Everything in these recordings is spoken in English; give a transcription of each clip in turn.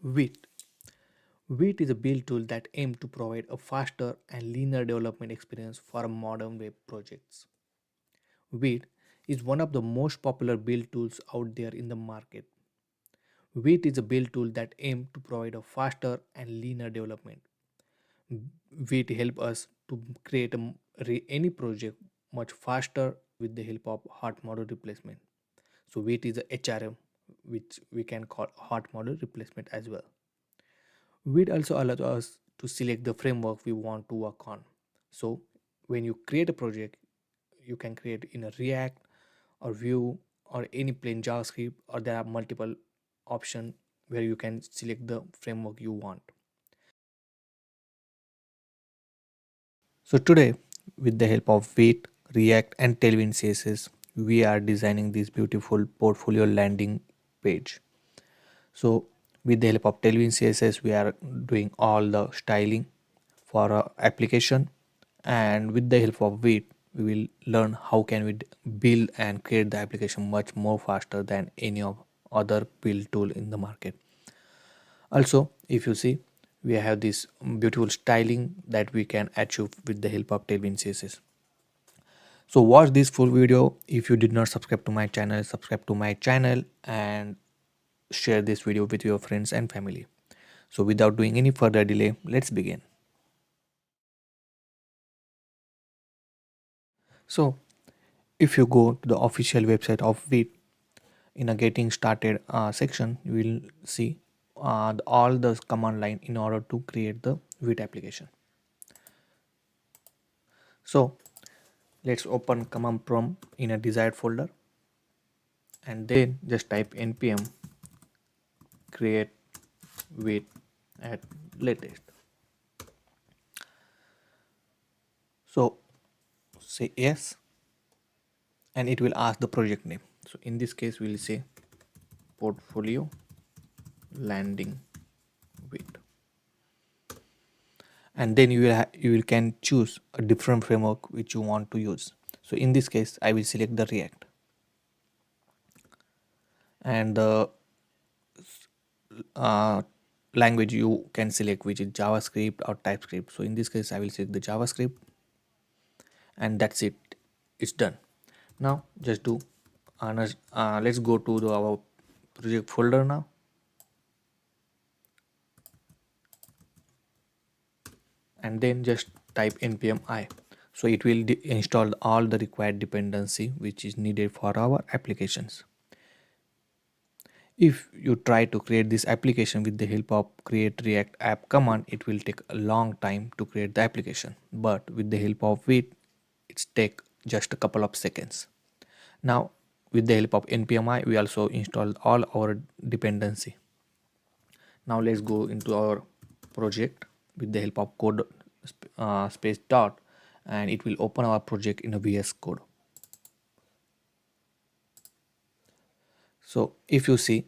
WIT. WIT is a build tool that aims to provide a faster and leaner development experience for modern web projects. WIT is one of the most popular build tools out there in the market. WIT is a build tool that aims to provide a faster and leaner development. WIT help us to create any project much faster with the help of hot model replacement. So WIT is a HRM, which we can call hot model replacement as well. WIT also allows us to select the framework we want to work on. So when you create a project, you can create in a React or Vue or any plain JavaScript, or there are multiple options where you can select the framework you want. So today, with the help of WIT, React and Tailwind CSS, we are designing this beautiful portfolio landing page. So with the help of Tailwind CSS, we are doing all the styling for our application, and with the help of WIT, we will learn how can we build and create the application much more faster than any of other build tool in the market. Also, if you see, we have this beautiful styling that we can achieve with the help of Tailwind CSS. So watch this full video. If you did not subscribe to my channel, subscribe to my channel and share this video with your friends and family. So without doing any further delay, let's begin. So if you go to the official website of WIT, in a getting started section, you will see all the command line in order to create the WIT application. So let's open command prompt in a desired folder and then just type npm create WIT at latest. So say yes, and it will ask the project name. So in this case, we will say portfolio landing WIT, and then you will can choose a different framework which you want to use. So in this case, I will select the React, and the uh, language you can select, which is JavaScript or TypeScript. So in this case, I will select the JavaScript, and that's it. It's done. Now just do let's go to our project folder now, and then just type npm I. So it will install all the required dependency which is needed for our applications. If you try to create this application with the help of create react app command, it will take a long time to create the application, but with the help of it, it's take just a couple of seconds. Now with the help of npmi, we also installed all our dependency. Now let's go into our project with the help of code space dot, and it will open our project in a VS Code. So if you see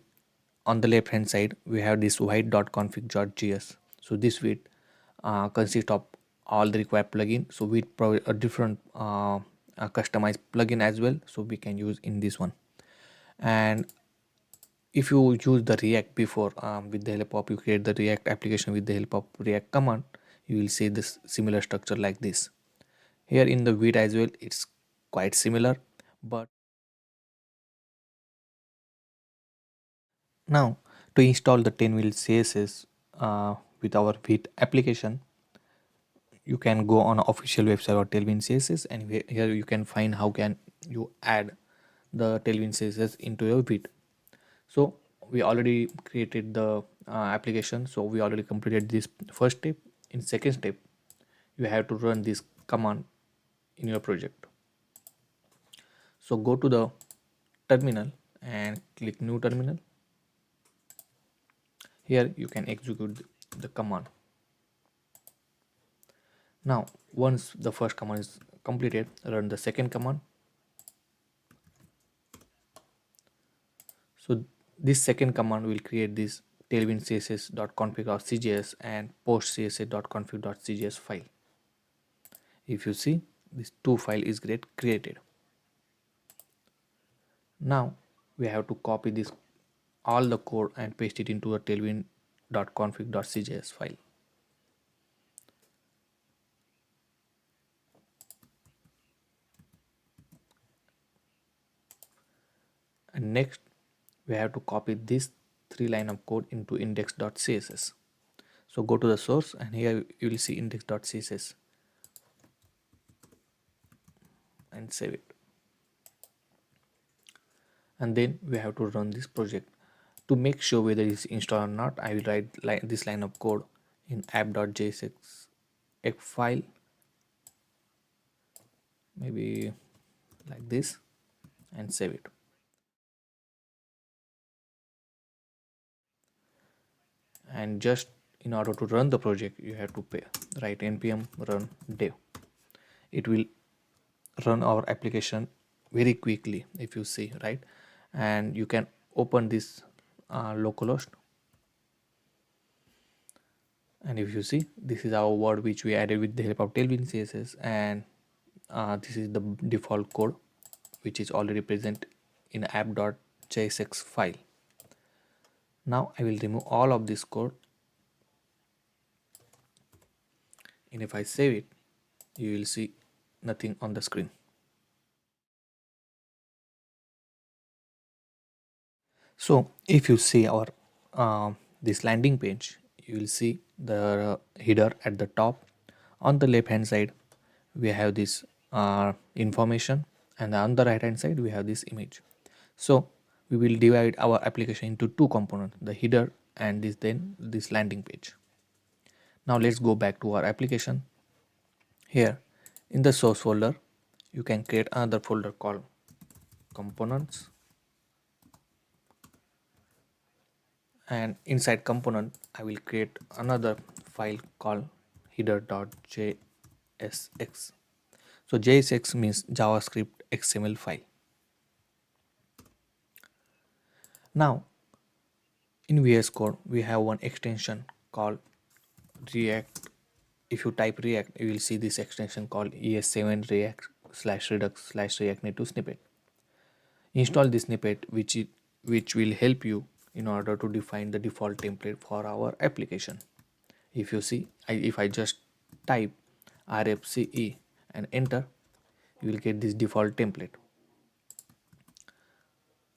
on the left hand side, we have this white.config.js. So this with consists of all the required plugin. So we provide a different customized plugin as well, so we can use in this one. And if you use the React before, with the help of you create the React application with the help of React command, you will see this similar structure like this. Here in the WIT as well, it's quite similar. But now to install the 10 wheel CSS with our WIT application, you can go on official website or Tailwind CSS, and here you can find how can you add the Tailwind CSS into your WIT. So we already created the application, so we already completed this first step. In second step, you have to run this command in your project. So go to the terminal and click new terminal. Here you can execute the command. Now once the first command is completed, run the second command. So this second command will create this tailwind css.config.cjs and post css.config.cjs file. If you see, this two file is created. Now we have to copy this all the code and paste it into a tailwind .config.cjs file. And next, we have to copy this three line of code into index.css. So go to the source, and here you will see index.css and save it. And then we have to run this project. To make sure whether it's installed or not, I will write this line of code in app.jsx file, maybe like this, and save it. And just in order to run the project, you have to write npm run dev. It will run our application very quickly, if you see, right? And you can open this localhost, and if you see, this is our word which we added with the help of tailwind css, and this is the default code which is already present in app.jsx file. Now I will remove all of this code, and if I save it, you will see nothing on the screen. So if you see our this landing page, you will see the header at the top. On the left hand side, we have this information, and on the right hand side, we have this image. So we will divide our application into two components: the header and this landing page. Now let's go back to our application. Here in the source folder, you can create another folder called components, and inside component I will create another file called header.jsx. So JSX means JavaScript XML file. Now in VS Code we have one extension called React. If you type React, you will see this extension called ES7 React slash Redux slash React Native snippet. Install this snippet which will help you in order to define the default template for our application. If you see, if I just type RFCE and enter, you will get this default template.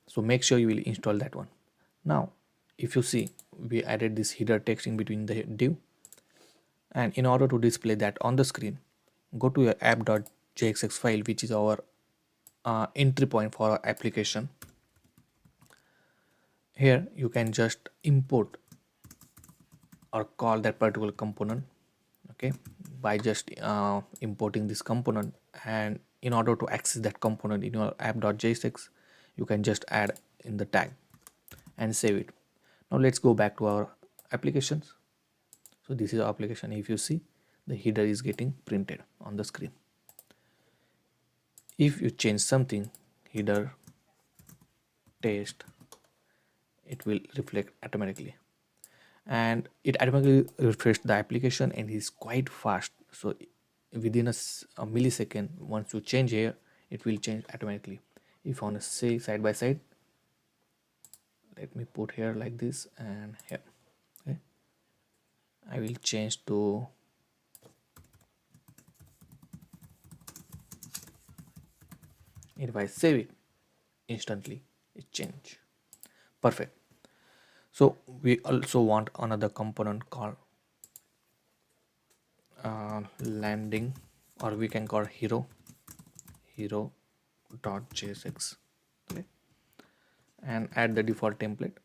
So make sure you will install that one. Now if you see, we added this header text in between the div, and in order to display that on the screen, go to your app.jxx file, which is our entry point for our application. Here you can just import or call that particular component, okay, by just importing this component. And in order to access that component in your app.jsx, you can just add in the tag and save it. Now let's go back to our applications. So this is our application. If you see, the header is getting printed on the screen. If you change something, header test, it will reflect automatically, and it automatically refreshes the application, and is quite fast. So within a millisecond, once you change here, it will change automatically. If I want to say side by side, let me put here like this and here, okay, I will change to if I save it, instantly it change. Perfect. So we also want another component called landing, or we can call hero.jsx, okay, and add the default template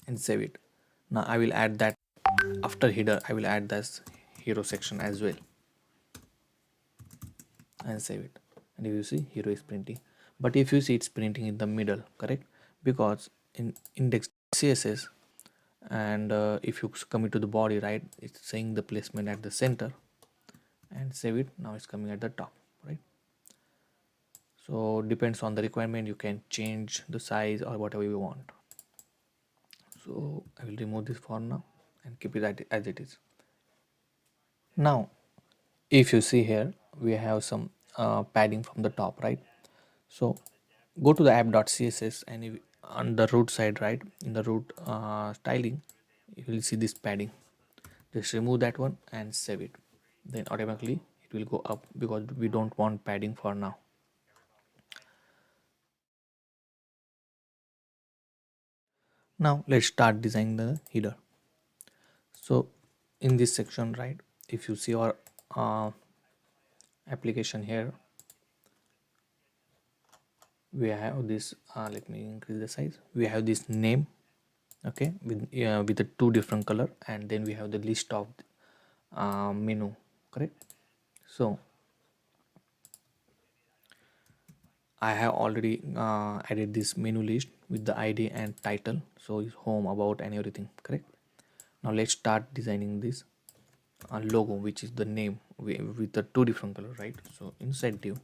and save it. Now I will add that after header, I will add this hero section as well and save it. And if you see, hero is printing, but if you see, it's printing in the middle, correct? Because in index css, and if you come into the body, right, it's saying the placement at the center, and save it. Now it's coming at the top, right? So depends on the requirement, you can change the size or whatever you want. So I will remove this for now and keep it as it is. Now if you see here, we have some padding from the top, right? So go to the app.css, and on the root side, right, in the root styling, you will see this padding. Just remove that one and save it. Then automatically it will go up because we don't want padding for now. Now let's start designing the header. So in this section, right, if you see our uh, application here, we have this, let me increase the size. We have this name, okay, with the two different color, and then we have the list of menu, correct? So I have already added this menu list with the ID and title, so it's home, about, and everything, correct? Now let's start designing this logo, which is the name with the two different color, right? So inside div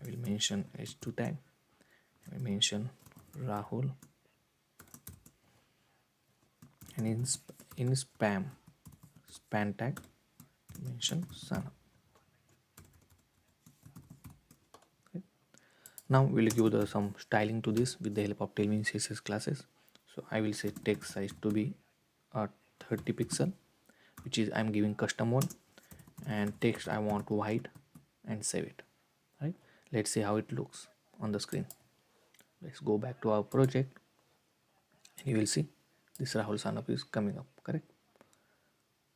I will mention h2 tag, I will mention Rahul, and in span tag mention Sana. Now we'll give some styling to this with the help of Tailwind CSS classes. So I will say text size to be 30 pixel, which is I'm giving custom one, and text I want white, and save it. Right? Let's see how it looks on the screen. Let's go back to our project, and you will see this Rahul Sanup is coming up. Correct?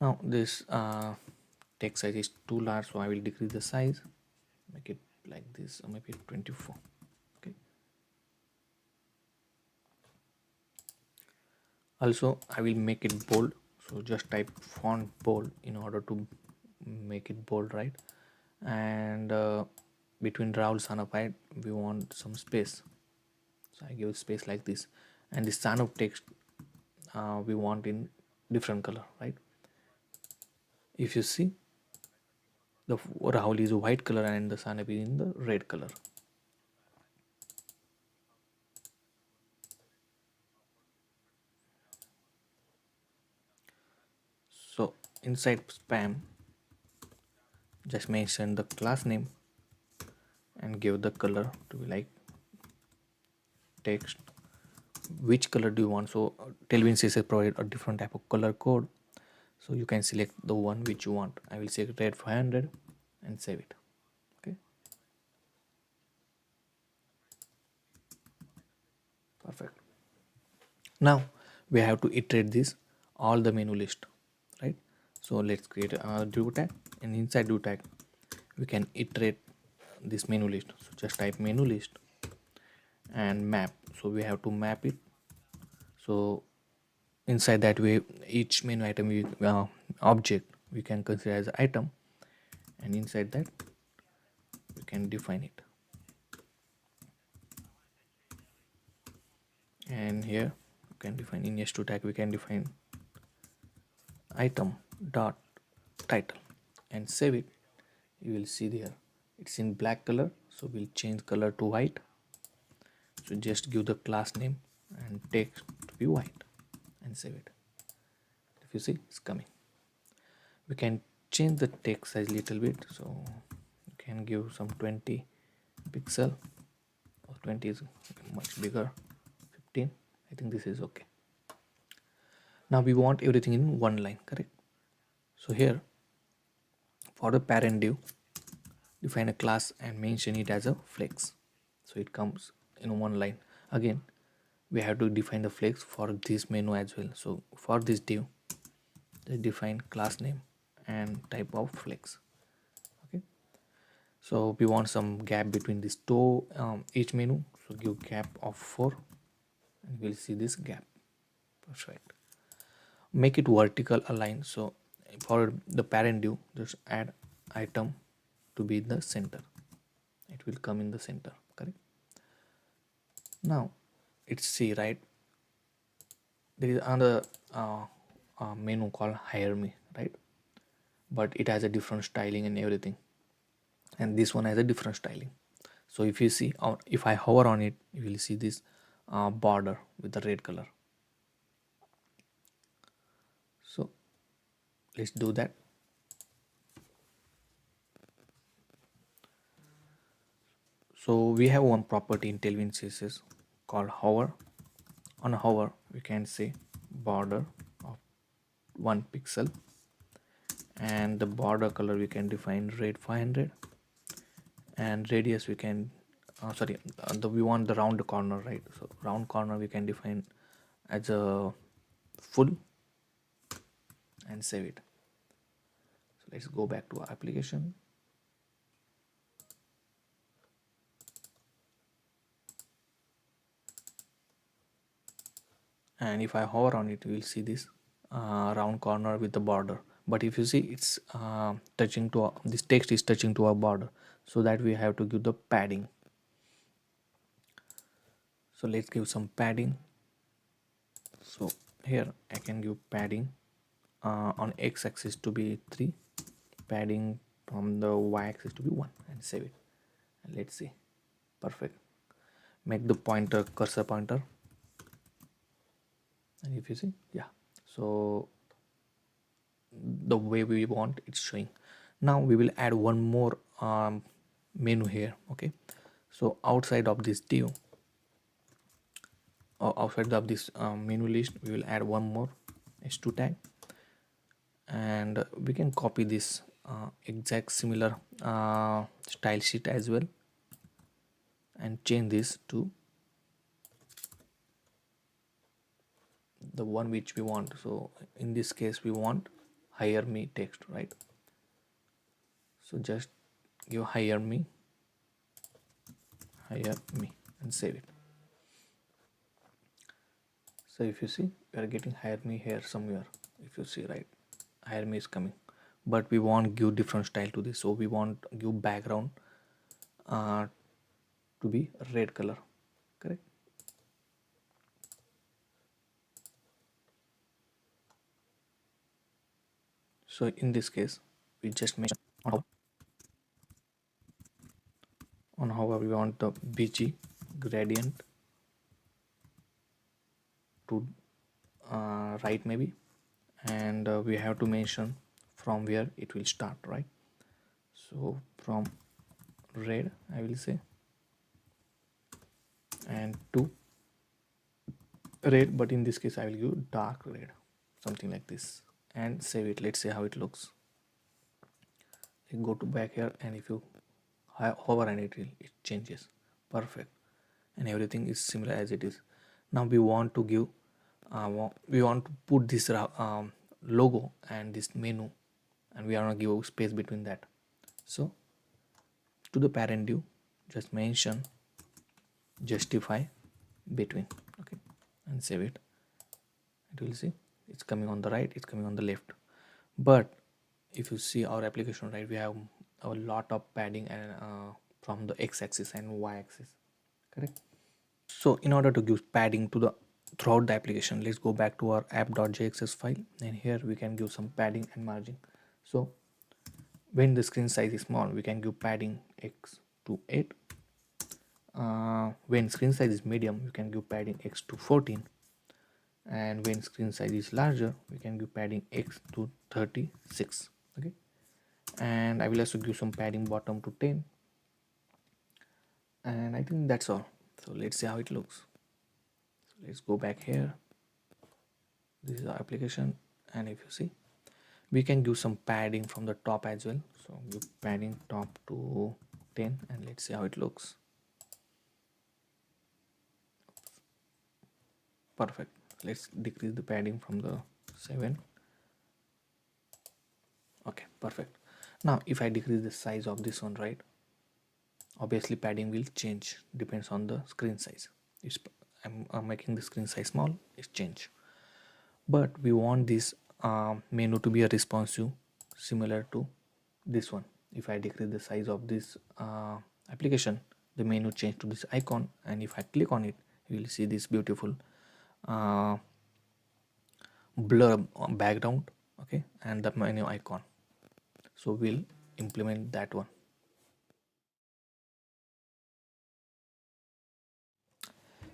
Now this text size is too large, so I will decrease the size, make it like this, or maybe 24. Okay. Also I will make it bold, so just type font bold in order to make it bold, right? And between Rahul Sanap we want some space, so I give space like this. And the Sanap text we want in different color, right? If you see, the Rahul is a white color and the Sanap is in the red color. So inside spam, just mention the class name and give the color to be like text. Which color do you want? So Tailwind CSS provide a different type of color code, so you can select the one which you want. I will select red 500 and save it. Okay, perfect. Now we have to iterate this all the menu list, right? So let's create a div tag, and inside div tag we can iterate this menu list. So just type menu list and map. So we have to map it. So inside that way, each menu item we object we can consider as item, and inside that we can define it. And here we can define in s2 tag, we can define item dot title and save it. You will see there it's in black color, so we'll change color to white. So just give the class name and text to be white and save it. If you see, it's coming. We can change the text size little bit, so you can give some 20 pixel, or 20 is much bigger, 15. I think this is okay. Now we want everything in one line, correct? So here for the parent div, define a class and mention it as a flex, so it comes in one line. Again, we have to define the flex for this menu as well. So for this div, just define class name and type of flex. Okay, so we want some gap between these two each menu, so give gap of 4, and we'll see this gap. Perfect. Make it vertical align. So for the parent div, just add item to be in the center, it will come in the center, correct? Now it's see, right, there is another menu called hire me, right? But it has a different styling and everything, and this one has a different styling. So if you see, if I hover on it, you will see this border with the red color. So let's do that. So we have one property in Tailwind CSS called hover. On hover we can say border 1 pixel, and the border color we can define red 500, and radius we can we want the round corner, right? So round corner we can define as a full, and save it. So let's go back to our application, and if I hover on it, you will see this round corner with the border. But if you see, it's touching to this text is touching to our border, so that we have to give the padding. So let's give some padding. So here I can give padding on x-axis to be 3, padding from the y-axis to be 1, and save it. And let's see. Perfect. Make the pointer cursor pointer, and if you see, yeah, so the way we want it's showing. Now we will add one more menu here. Okay, so outside of this div, or outside of this menu list, we will add one more h2 tag, and we can copy this exact similar style sheet as well, and change this to the one which we want. So in this case we want hire me text, right? So just give hire me, and save it. So if you see, we are getting hire me here somewhere. If you see, right, hire me is coming, but we want give different style to this. So we want give background uh, to be red color, correct? So in this case, we just mention on how we want the bg gradient to right maybe, and we have to mention from where it will start, right? So from red I will say, and to red, but in this case I will give dark red, something like this, and save it. Let's see how it looks. You go to back here, and if you hover on it, it changes. Perfect, and everything is similar as it is. Now we want to give we want to put this logo and this menu, and we want to give space between that. So to the parent div, just mention justify between, okay, and save it. It will see it's coming on the right, it's coming on the left. But if you see our application, right, we have a lot of padding and from the x-axis and y-axis, correct? So in order to give padding to the throughout the application, let's go back to our app.jxs file, and here we can give some padding and margin. So when the screen size is small, we can give padding x to 8. When screen size is medium, we can give padding x to 14, and when screen size is larger, we can give padding x to 36. Okay, and I will also give some padding bottom to 10, and I think that's all. So let's see how it looks. So let's go back here. This is our application, and if you see, we can give some padding from the top as well. So give padding top to 10, and let's see how it looks. Perfect. Let's decrease the padding from the 7. Okay, perfect. Now if I decrease the size of this one, right, obviously padding will change, depends on the screen size. If I'm making the screen size small, it's change. But we want this menu to be a responsive, similar to this one. If I decrease the size of this application, the menu change to this icon, and if I click on it, you will see this beautiful uh, blur background, okay, and the menu icon. So we'll implement that one.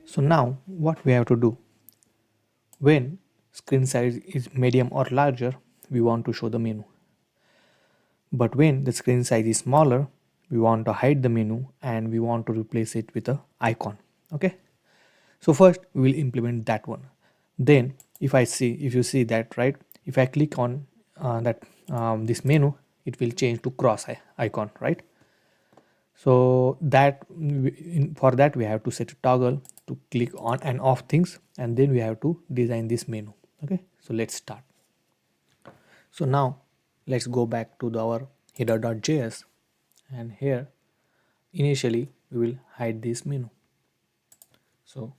So now what we have to do, when screen size is medium or larger, we want to show the menu. But when the screen size is smaller, we want to hide the menu and we want to replace it with a icon. Okay. So first we will implement that one. Then if you see that, right, If I click on that this menu, it will change to cross icon, right? So for that we have to set a toggle to click on and off things, and then we have to design this menu. Okay, so let's start. So now let's go back to our header.js, and here initially we will hide this menu. So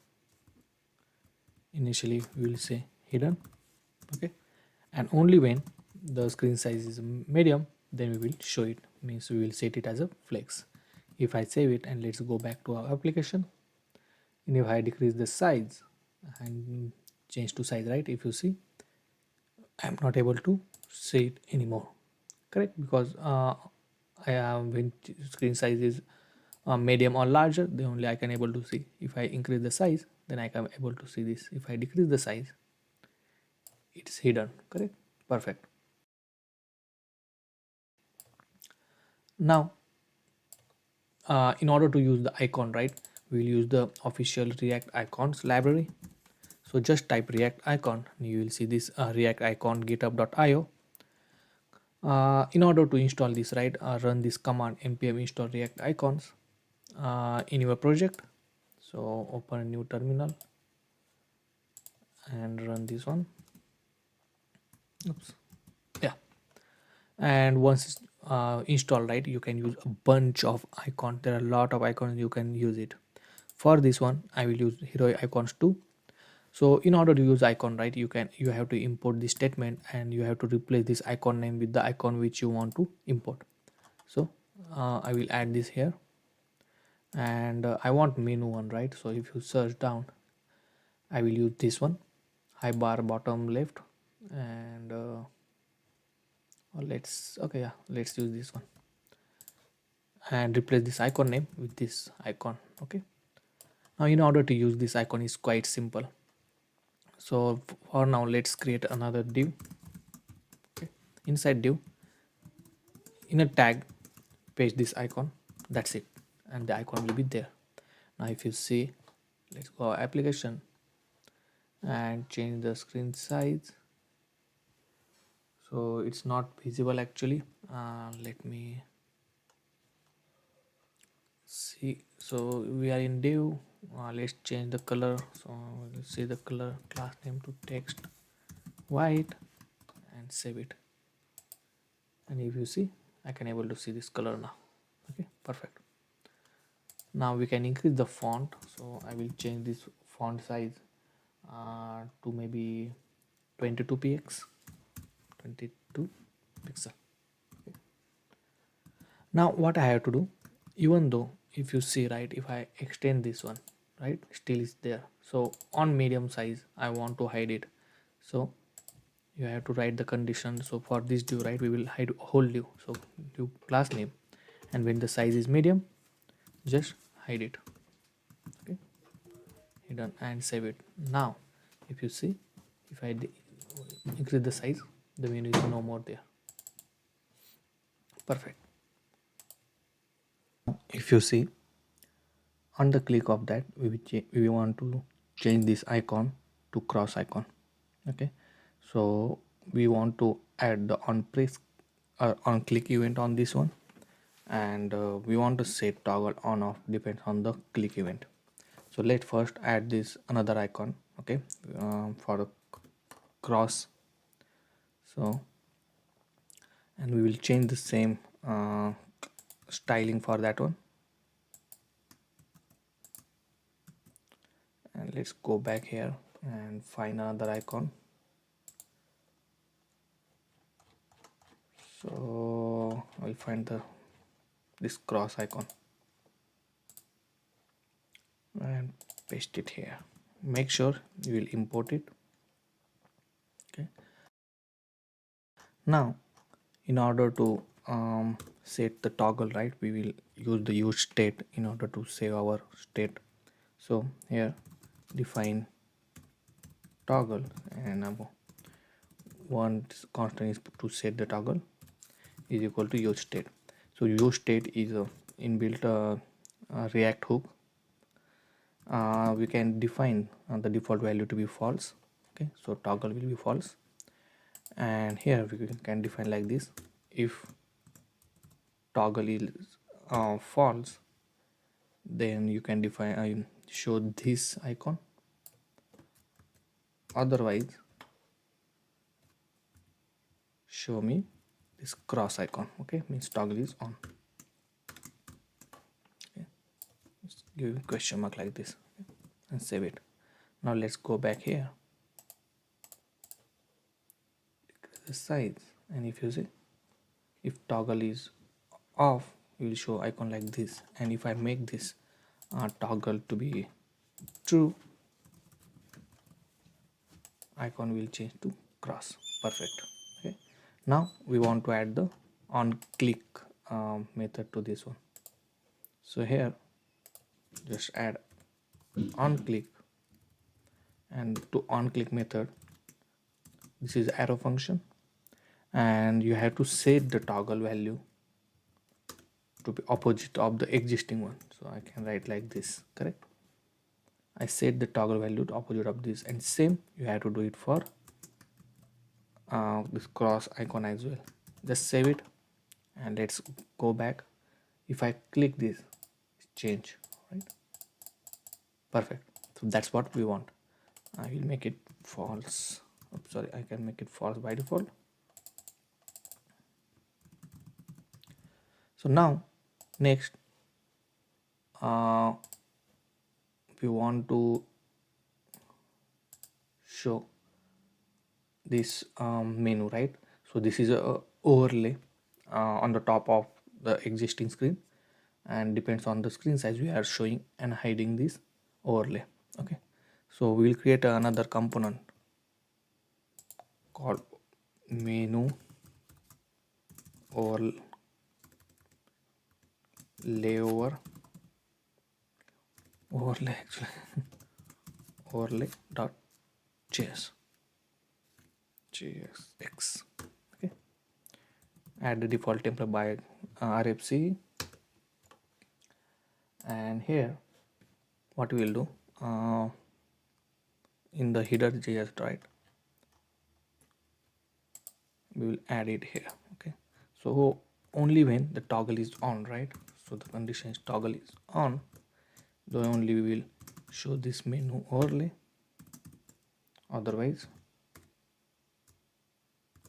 initially we will say hidden. Okay, and only when the screen size is medium, then we will show it, means we will set it as a flex. If I save it and let's go back to our application, and if I decrease the size and change to size, right, if you see, I'm not able to see it anymore, correct? Because I have, when screen size is medium or larger, then only I can able to see. If I increase the size, then I can able to see this. If I decrease the size, it's hidden, correct? Perfect. Now in order to use the icon, right, we'll use the official React icons library. So just type React icon, you will see this React icon github.io. In order to install this, right, run this command npm install React icons in your project. So open a new terminal and run this one. Oops. Yeah, and once it's installed, right, you can use a bunch of icons. There are a lot of icons, you can use it. For this one I will use hero icons too. So in order to use icon, right, you have to import this statement, and you have to replace this icon name with the icon which you want to import. So I will add this here, and I want menu one, right? So if you search down, I will use this one, high bar bottom left, and let's, okay, yeah, let's use this one and replace this icon name with this icon. Okay, now in order to use this icon is quite simple. So for now let's create another div. Okay, inside div, in a tag, paste this icon. That's it, and the icon will be there. Now if you see, let's go application and change the screen size. So it's not visible actually. Let me see. So we are in div. Let's change the color. So we'll see the color, class name to text white, and save it. And if you see, I can able to see this color now. Okay, perfect. Now we can increase the font. So I will change this font size to maybe 22 px, 22 pixel. Okay. Now what I have to do, even though if you see, right, if I extend this one, right, still is there. So on medium size I want to hide it. So you have to write the condition. So for this div, right, we will hide whole div. So div class name, and when the size is medium, just hide it. Okay, hidden, and save it. Now if you see, if I increase the size, the menu is no more there. Perfect. If you see, on the click of that, we want to change this icon to cross icon. Okay, so we want to add the on press on click event on this one, and we want to set toggle on off depends on the click event. So let's first add this another icon. Okay, for the cross. So, and we will change the same styling for that one, and let's go back here and find another icon. So I'll find this cross icon and paste it here. Make sure you will import it. Okay, now in order to set the toggle, right, we will use the use state in order to save our state. So here define toggle, and one constant is to set the toggle is equal to use state. So use state is a inbuilt React hook. We can define the default value to be false. Okay, so toggle will be false, And here we can define like this: if toggle is false, then you can define show this icon, otherwise show me this cross icon. Okay, means toggle is on. Okay, just give a question mark like this, okay, and save it. Now let's go back here, the size, and if you see, if toggle is off, you will show icon like this. And if I make this toggle to be true, icon will change to cross. Perfect. Okay, now we want to add the on click method to this one. So here just add on click, and to on click method, this is arrow function, and you have to set the toggle value to be opposite of the existing one. So I can write like this, correct? I set the toggle value to opposite of this, and same you have to do it for this cross icon as well. Just save it, and let's go back. If I click this, change, right? Perfect. So that's what we want. I will make it false. Oops, sorry, I can make it false by default. So now next we want to show this menu, right? So this is a overlay on the top of the existing screen, and depends on the screen size we are showing and hiding this overlay. Okay, so we will create another component called menu or layover overlay actually overlay dot js jsx. Okay, add the default template by rfc, and here what we will do in the header js, right, we will add it here. Okay, so only when the toggle is on, right? So the condition is toggle is on, then only we will show this menu overlay, otherwise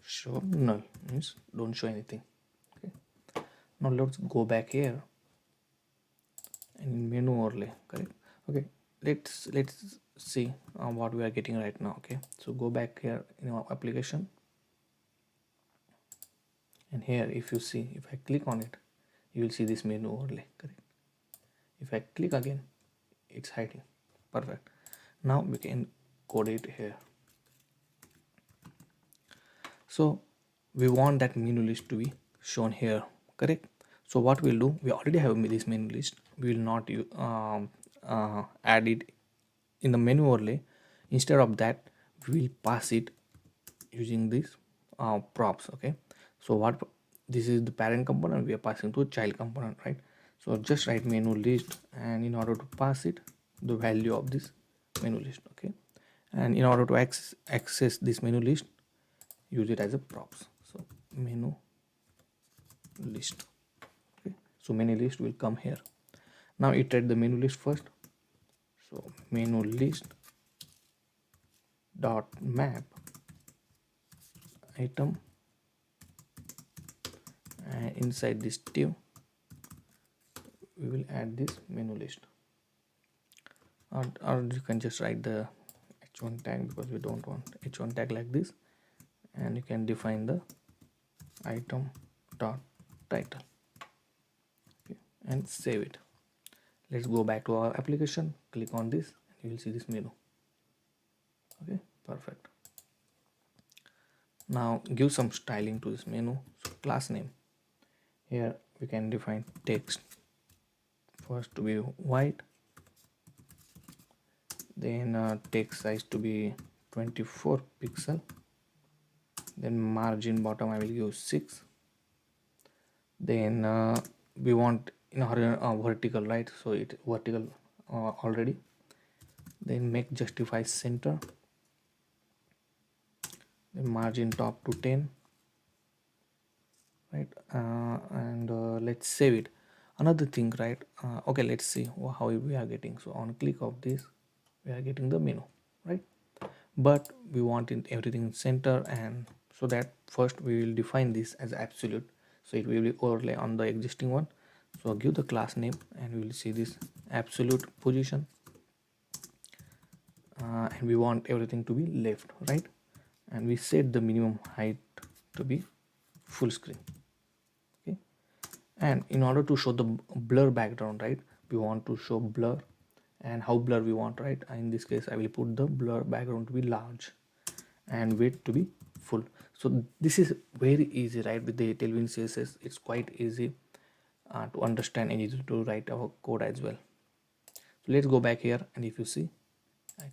show null, means don't show anything. Okay, now let's go back here and in menu overlay, correct? Okay, let's see what we are getting right now. Okay, so go back here in our application, and here if you see, if I click on it, you will see this menu overlay, correct? If I click again, it's hiding. Perfect. Now we can code it here. So we want that menu list to be shown here, correct? So what we'll do, we already have this menu list, we will not add it in the menu overlay. Instead of that, we will pass it using this props. Okay, so what, this is the parent component, we are passing to child component, right? So just write menu list, and in order to pass it the value of this menu list. Okay, and in order to access this menu list, use it as a props. So menu list. Okay, so menu list will come here. Now iterate the menu list first. So menu list dot map item, and inside this div we will add this menu list, or you can just write the h1 tag, because we don't want h1 tag like this, and you can define the item dot title. Okay, and save it. Let's go back to our application, click on this, and you will see this menu. Okay, perfect. Now give some styling to this menu. So class name, here we can define text first to be white, then text size to be 24 pixel, then margin bottom I will use 6, then we want in vertical, right? So it vertical already, then make justify center, then margin top to 10, right? And let's save it. Another thing, right? Okay, let's see how we are getting. So on click of this, we are getting the menu, right? But we want it everything in center, and so that first we will define this as absolute, so it will be overlay on the existing one. So give the class name and we will see this absolute position, and we want everything to be left, right? And we set the minimum height to be full screen. Okay, and in order to show the blur background, right, we want to show blur, and how blur we want, right? In this case I will put the blur background to be large and width to be full. So this is very easy, right? With the Tailwind CSS, it's quite easy to understand and easy to write our code as well. So let's go back here, and if you see, I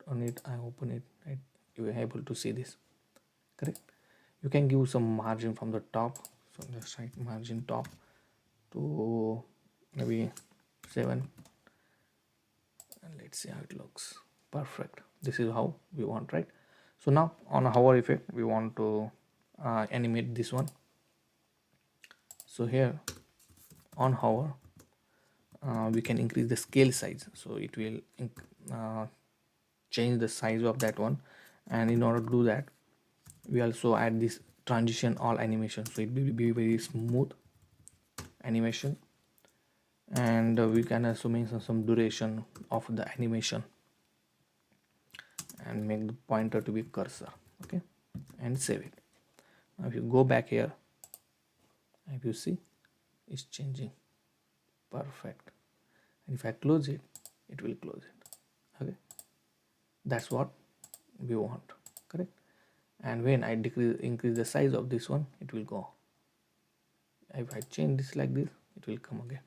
on it, I open it, right? You are able to see this, correct? You can give some margin from the top, so let's write margin top to maybe 7, and let's see how it looks. Perfect. This is how we want, right? So now on a hover effect, we want to animate this one. So here on hover, we can increase the scale size, so it will uh, change the size of that one. And in order to do that, we also add this transition all animation, so it will be very smooth animation. And we can also mention some duration of the animation and make the pointer to be cursor. Okay, and save it. Now if you go back here, if you see, it's changing. Perfect. And if I close it, it will close it. Okay, that's what we want, correct? And when I increase the size of this one, it will go. If I change this like this, it will come again.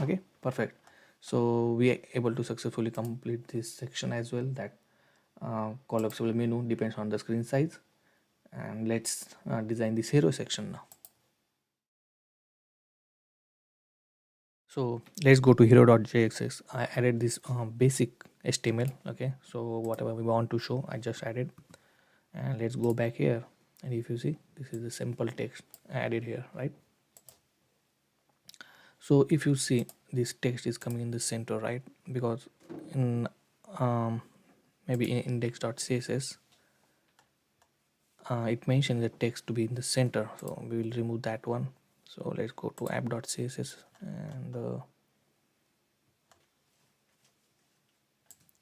Okay, perfect. So we are able to successfully complete this section as well, that collapsible menu depends on the screen size. And let's design this hero section now. So let's go to hero.jx. I added this basic HTML. Okay, so whatever we want to show, I just added. And let's go back here, and if you see, this is the simple text I added here, right? So if you see, this text is coming in the center, right? Because in um, maybe in index.css, it mentions the text to be in the center, so we will remove that one. So let's go to app.css, and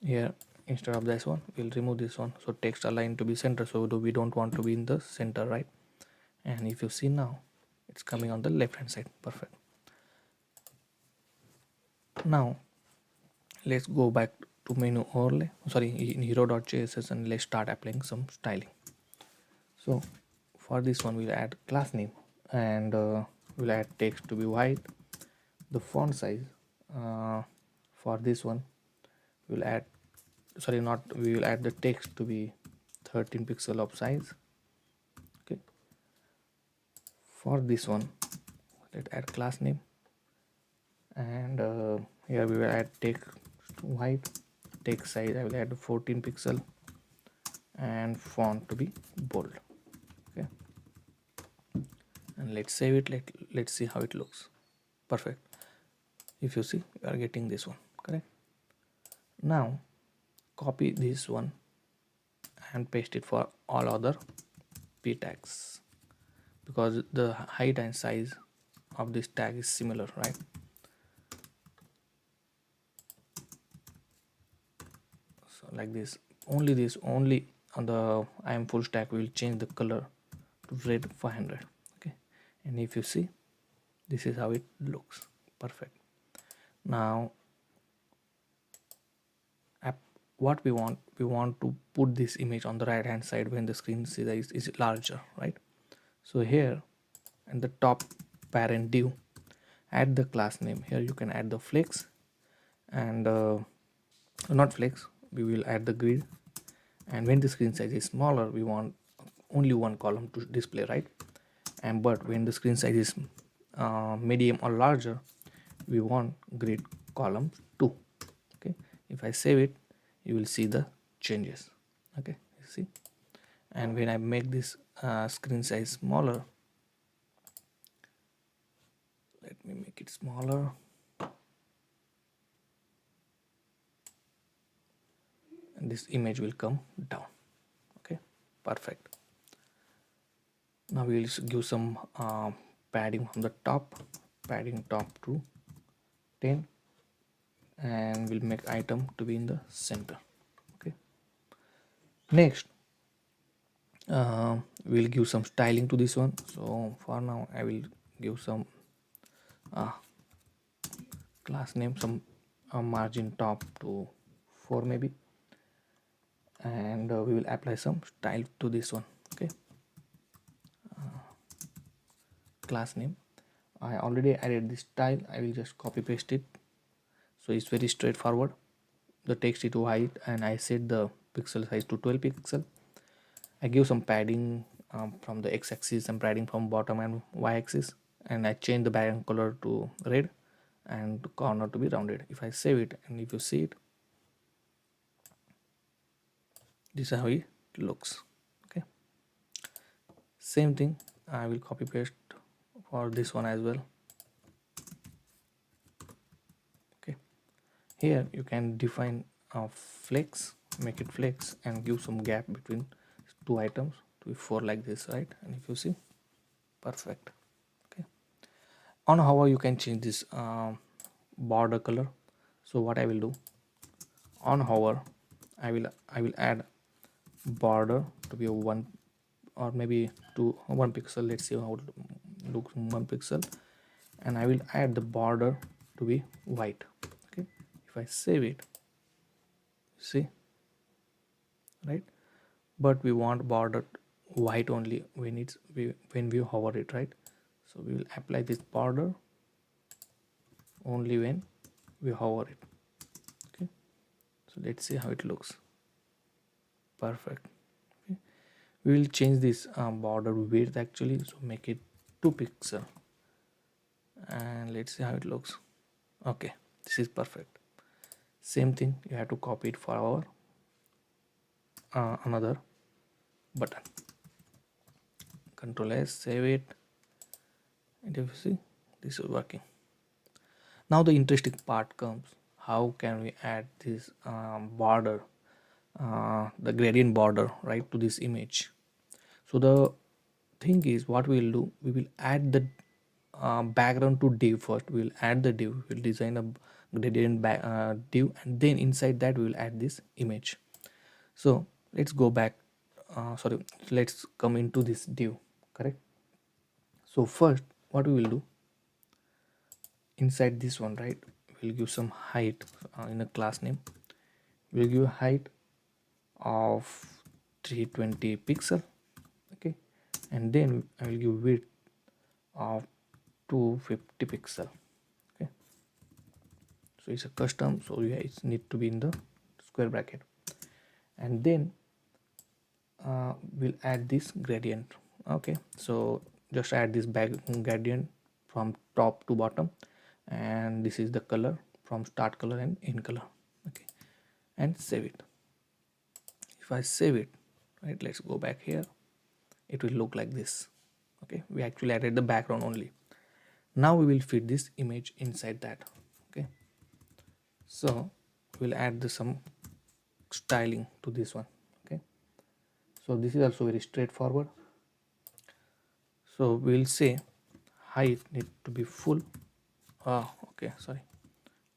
here, instead of this one, we'll remove this one, so text align to be center, so we don't want to be in the center, right? And if you see now, it's coming on the left hand side. Perfect. Now let's go back to menu overlay, sorry, in hero.js, and let's start applying some styling. So for this one, we'll add class name, and we'll add text to be white. The font size, uh, for this one, we'll add, sorry, not, we will add the text to be 13 pixel of size. Okay, for this one, let's add class name, and here we will add text white. Text size, I will add 14 pixel, and font to be bold. Okay, and let's save it. Let's see how it looks. Perfect. If you see, you are getting this one, correct? Now copy this one and paste it for all other p tags, because the height and size of this tag is similar, right? So like this, only on the I am full stack, we will change the color to red 500. Okay, and if you see, this is how it looks. Perfect. Now what we want to put this image on the right hand side when the screen size is larger, right? So here in the top parent div, add the class name. Here you can add the flex, and not flex, we will add the grid. And when the screen size is smaller, we want only one column to display, right? And but when the screen size is medium or larger, we want grid column 2. Okay, if I save it, you will see the changes. Okay, you see, And when I make this screen size smaller, let me make it smaller, and this image will come down. Okay, perfect. Now we will give some padding from the top, padding top to 10, and we'll make item to be in the center. Okay, next we'll give some styling to this one. So for now I will give some uh, class name, some margin top to 4 maybe, and we will apply some style to this one. Okay, class name, I already added this style, I will just copy paste it. So it's very straightforward. The text is white and I set the pixel size to 12 pixel. I give some padding from the x-axis and padding from bottom and y-axis, and I change the background color to red and the corner to be rounded. If I save it and if you see it, this is how it looks. Okay, same thing I will copy paste for this one as well. Okay, here you can define a flex, make it flex and give some gap between two items to be 4 like this, right? And if you see, perfect. Okay, on hover you can change this border color. So what I will do, on hover I will add border to be a 1 or maybe to 1 pixel. Let's see how it looks, 1 pixel, and I will add the border to be white. Okay, if I save it, see, right? But we want border white only when when we hover it, right? So we will apply this border only when we hover it. Okay, so let's see how it looks. Perfect. Okay, we will change this border width actually, so make it 2 pixel, and let's see how it looks. Okay, this is perfect. Same thing, you have to copy it for our another button. Control S, save it, and if you see, this is working. Now the interesting part comes, how can we add this border, the gradient border, right, to this image. So the thing is, what we will do, we will add the background to div first. We will add the div, we will design a gradient div, and then inside that we will add this image. So let's go back, sorry, let's come into this div, correct? So first what we will do, inside this one, right, we'll give some height in a class name. We'll give height of 320 pixel. Okay, and then I will give width of 250 pixel. Okay, so it's a custom, so yeah, it need to be in the square bracket, and then we'll add this gradient. Okay, so just add this back gradient from top to bottom, and this is the color from start color and end color. Okay, and save it. If I save it, right, let's go back here, it will look like this. Okay, we actually added the background only. Now we will fit this image inside that. Okay, so we'll add some styling to this one. Okay, so this is also very straightforward. So we'll say height need to be full. Okay, sorry,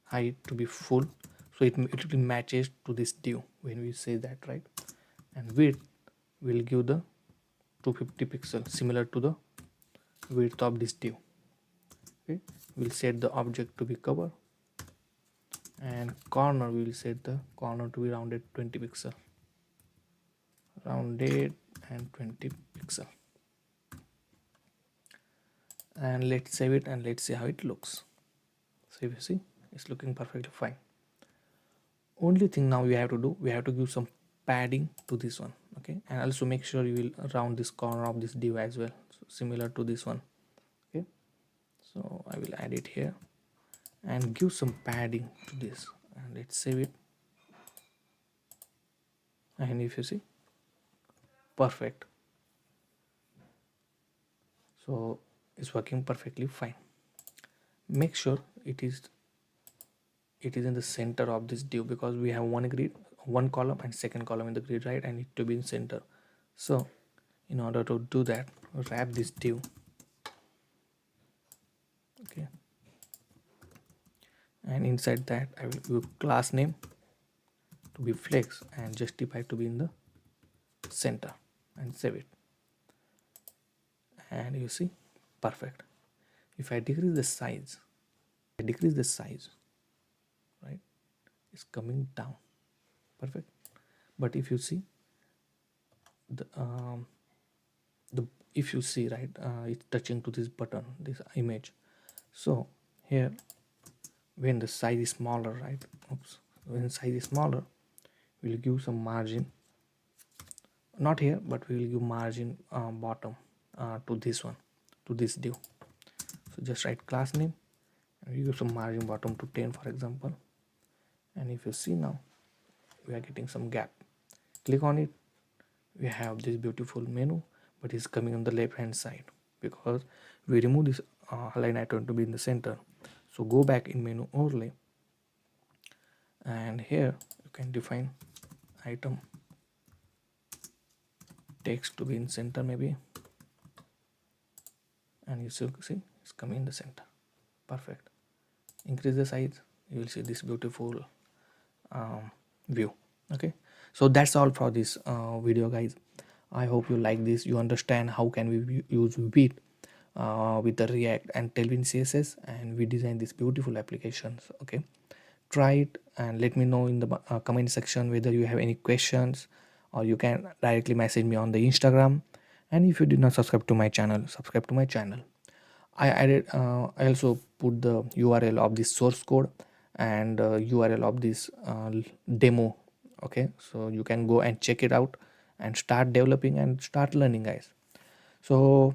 height to be full, so it will matches to this div when we say that, right? And width will give the 250 pixel, similar to the width of this div. Okay, we'll set the object to be cover, and corner we will set the corner to be rounded 20 pixel, rounded and 20 pixel, and let's save it and let's see how it looks. So if you see, it's looking perfectly fine. Only thing now we have to do, we have to give some padding to this one. Okay, and also make sure you will round this corner of this div as well, so similar to this one. Okay, so I will add it here and give some padding to this, and let's save it. And if you see, perfect. So it's working perfectly fine. Make sure it is in the center of this div, because we have one grid, one column and second column in the grid, right? And it to be in center. So in order to do that, wrap this div. Okay, and inside that I will give class name to be flex and justify to be in the center, and save it. And you see, perfect. If I decrease the size, right, it's coming down. Perfect. But if you see the the if you see, right, it's touching to this button, this image. So here, when the size is smaller, right, when size is smaller, we'll give some margin, not here, but we will give margin bottom to this one, to this div. So just write class name and we give some margin bottom to 10, for example. And if you see now, we are getting some gap. Click on it, we have this beautiful menu, but it's coming on the left hand side because we remove this align item to be in the center. So go back in menu overlay, and here you can define item text to be in center maybe, and you see it's coming in the center. Perfect. Increase the size, you will see this beautiful view. Okay, so that's all for this video, guys. I hope you like this, you understand how can we use Vite with the React and Tailwind CSS, and we design these beautiful applications. Okay, try it and let me know in the comment section whether you have any questions, or you can directly message me on the Instagram. And if you did not subscribe to my channel, subscribe to my channel. I also put the URL of this source code and URL of this demo. Okay, so you can go and check it out and start developing and start learning, guys. So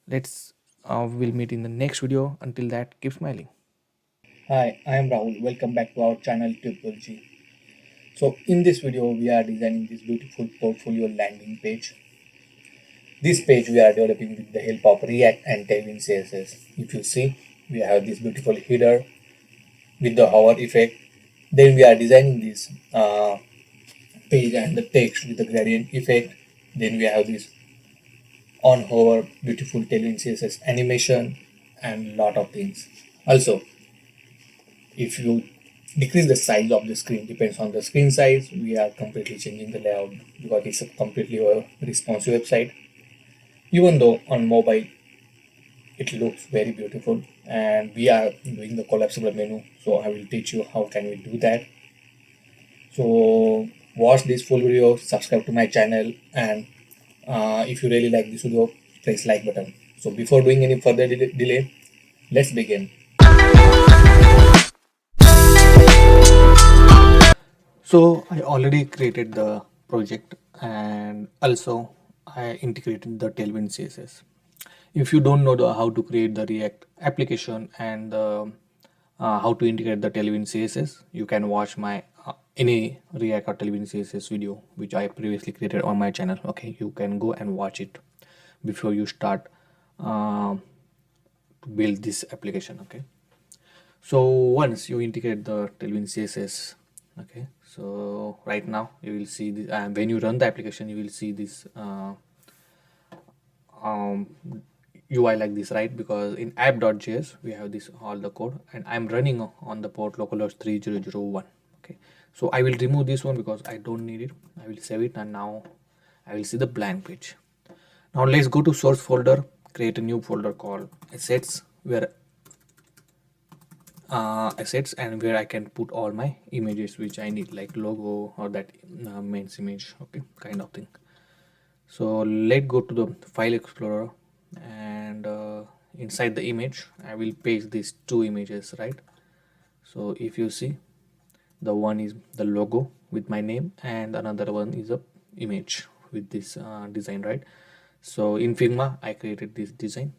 let's we'll meet in the next video. Until that, keep smiling. Hi, I am Rahul. Welcome back to our channel Tutorial. So in this video, we are designing this beautiful portfolio landing page. This page we are developing with the help of React and Tailwind CSS. If you see, we have this beautiful header with the hover effect. Then we are designing this page and the text with the gradient effect. Then we have this on hover beautiful Tailwind CSS animation and lot of things. Also, if you decrease the size of the screen, depends on the screen size, we are completely changing the layout because it's a completely responsive website. Even though on mobile it looks very beautiful, and we are doing the collapsible menu, so I will teach you how can we do that. So watch this full video, subscribe to my channel, and if you really like this video, press like button. So before doing any further delay, let's begin. So I already created the project, and also I integrated the Tailwind CSS. If you don't know how to create the React application and how to integrate the Tailwind CSS, you can watch my any React or Tailwind CSS video which I previously created on my channel. Okay, you can go and watch it before you start to build this application. Okay, so once you integrate the Tailwind CSS, okay, so right now you will see this, when you run the application you will see this UI like this, right? Because in app.js we have this all the code, and I'm running on the port localhost 3001. Okay, so I will remove this one because I don't need it. I will save it, and now I will see the blank page. Now let's go to source folder, create a new folder called assets, where assets, and where I can put all my images which I need, like logo or that mains image. Okay, kind of thing. So let's go to the file explorer, and inside the image I will paste these two images, right? So if you see, the one is the logo with my name, and another one is a image with this design, right? So in Figma I created this design.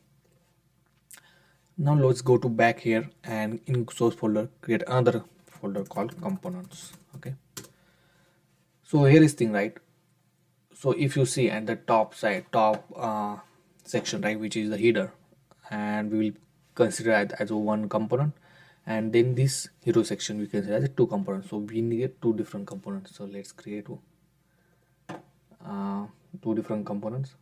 Now let's go to back here, and in source folder create another folder called components. Okay, so here is thing, right? So if you see at the top side, top section, right, which is the header, and we will consider it as a one component, and then this hero section we consider as a two components. So we need two different components. So let's create two different components.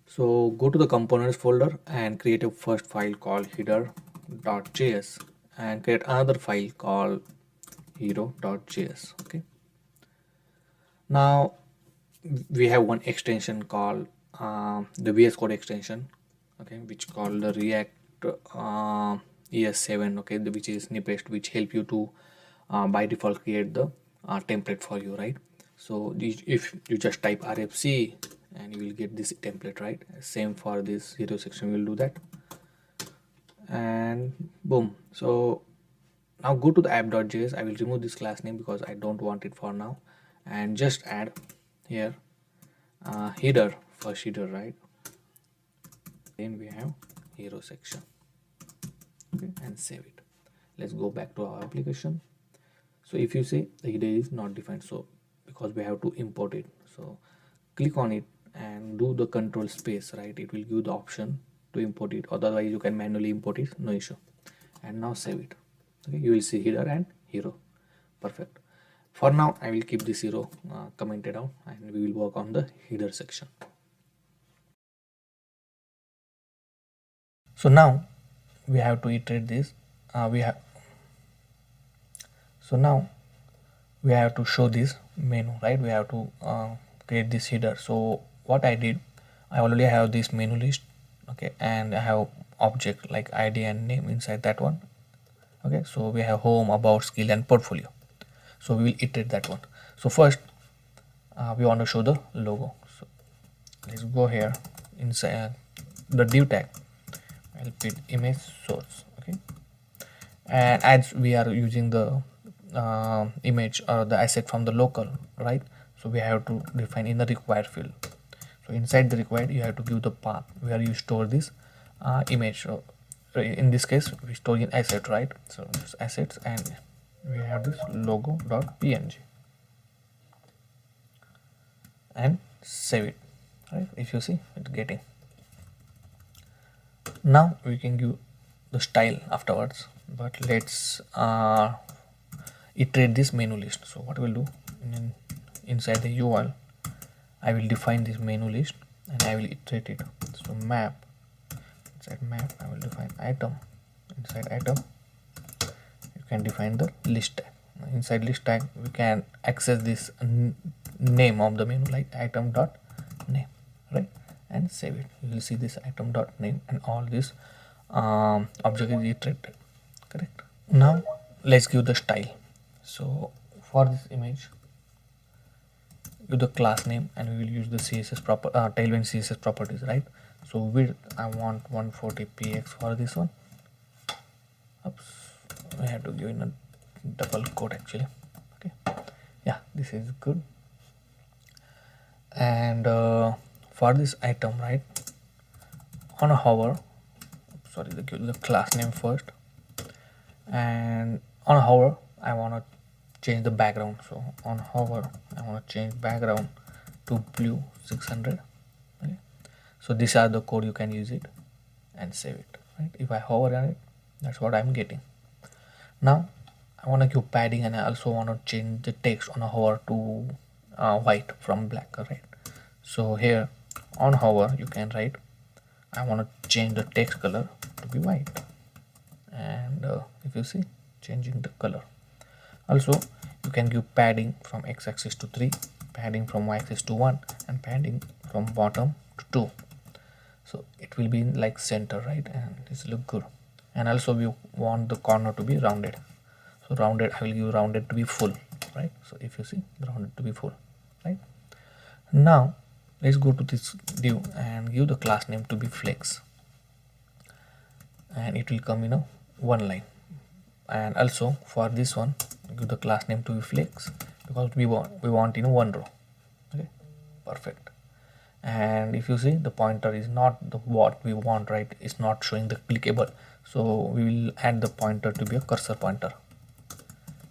So go to the components folder and create a first file called header.js and create another file called hero.js. Okay. Now we have one extension called the VS Code extension, okay, which called the React ES7, okay, which is snippet, which help you to by default create the template for you, right? So if you just type RFC and you will get this template, right? Same for this hero section, we'll do that, and boom. So now go to the app.js. I will remove this class name because I don't want it for now, and just add here header, first header, right? Then we have hero section, okay, and save it. Let's go back to our application. So if you say the header is not defined, so because we have to import it, so click on it and do the control space, right? It will give the option to import it, otherwise you can manually import it, no issue. And now save it. Okay, you will see header and hero. Perfect. For now I will keep this hero commented out, and we will work on the header section. So now we have to iterate this. So now we have to show this menu, right? We have to create this header. So what I did, I already have this menu list, okay, and I have object like ID and name inside that one. Okay, so we have home, about, skill, and portfolio. So we will iterate that one. So first we want to show the logo. So let's go here inside the div tag. I'll put image source, okay, and as we are using the image or the asset from the local, right? So we have to define in the required field. So inside the required, you have to give the path where you store this image. So in this case we store in asset, right? So just assets, and we have this logo.png and save it, right? If you see it's getting. Now we can give the style afterwards, but let's iterate this menu list. So what we'll do, inside the URL I will define this menu list and I will iterate it. So map, inside map I will define item, inside item you can define the list tag. Inside list tag we can access this name of the menu like item dot name, right? And save it. You will see this item dot name and all this object is iterated, correct? Now let's give the style. So for this image, give the class name, and we will use the CSS proper Tailwind CSS properties, right? So width I want 140 px for this one. Oops, we have to give in a double quote actually. Okay, yeah, this is good. And for this item, right, on a hover, sorry, the class name first, and on a hover I want to change the background. So on hover I want to change background to blue 600. Okay, so these are the code, you can use it and save it, right? If I hover on it, that's what I'm getting. Now I want to give padding, and I also want to change the text on a hover to white from black, right? So here on hover you can write I want to change the text color to be white, and if you see, changing the color. Also you can give padding from x-axis to 3, padding from y-axis to 1, and padding from bottom to 2. So it will be in like center, right? And this look good. And also we want the corner to be rounded. So rounded, I will give rounded to be full, right? So if you see, rounded to be full, right? Now let's go to this div and give the class name to be flex, and it will come in a one line. And also for this one, give the class name to be flex because we want in one row. Okay, perfect. And if you see, the pointer is not the what we want, right? It's not showing the clickable, so we will add the pointer to be a cursor pointer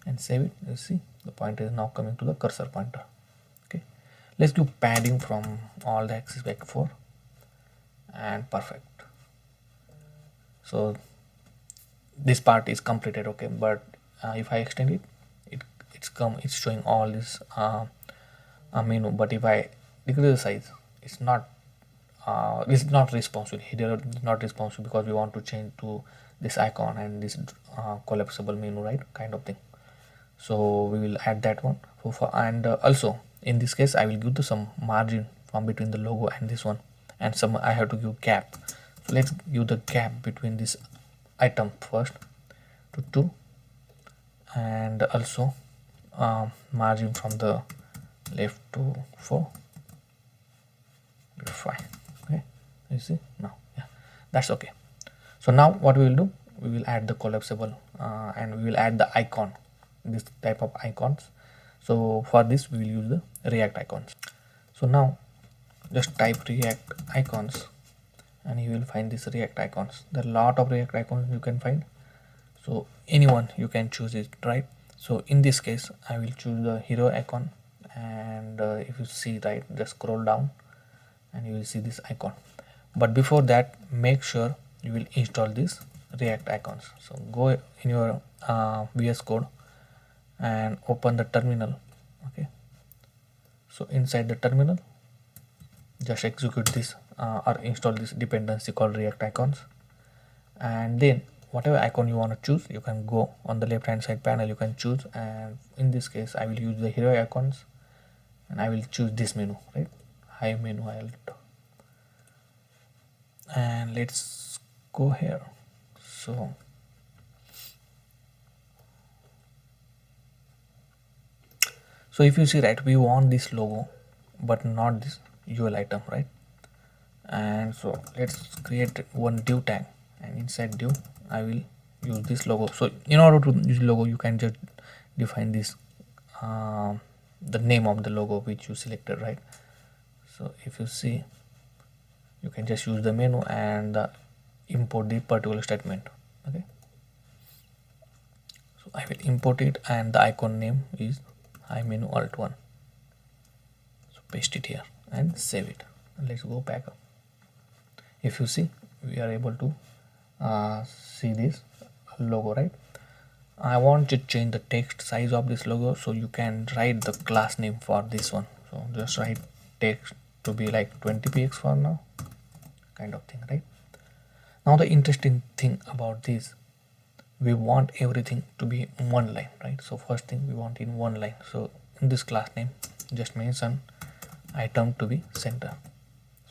and save it. You see, the pointer is now coming to the cursor pointer. Okay, let's do padding from all the axis back 4 and perfect. So this part is completed. Okay, but if I extend it, it's showing all this menu. But if I decrease the size, it's not responsive. Here is not responsive because we want to change to this icon and this collapsible menu, right, kind of thing. So we will add that one and also in this case I will give some margin from between the logo and this one, and some I have to give gap. So let's give the gap between this item first to 2, and also margin from the left to 4 to 5. Okay, you see now, yeah, that's okay. So now what we will do, we will add the collapsible and we will add the icon, this type of icons. So for this we will use the React icons. So now just type React icons and you will find this React icons. There are a lot of React icons you can find, so anyone you can choose it, right? So in this case I will choose the hero icon, and if you see, right, just scroll down and you will see this icon. But before that, make sure you will install this React icons. So go in your VS Code and open the terminal. Okay, so inside the terminal just execute this or install this dependency called React icons, and then whatever icon you want to choose, you can go on the left hand side panel, you can choose. And in this case I will use the hero icons and I will choose this menu, right, high menu alt, and let's go here. So if you see, right, we want this logo but not this UL item, right? And so let's create one div tag, and inside div I will use this logo. So in order to use logo, you can just define this the name of the logo which you selected, right? So if you see, you can just use the menu and import the particular statement. Okay, so I will import it, and the icon name is high menu alt 1. So paste it here and save it, and let's go back up. If you see, we are able to see this logo, right? I want to change the text size of this logo, so you can write the class name for this one. So just write text to be like 20 px for now, kind of thing, right? Now the interesting thing about this, we want everything to be one line, right? So first thing, we want in one line. So in this class name, just mention item to be center,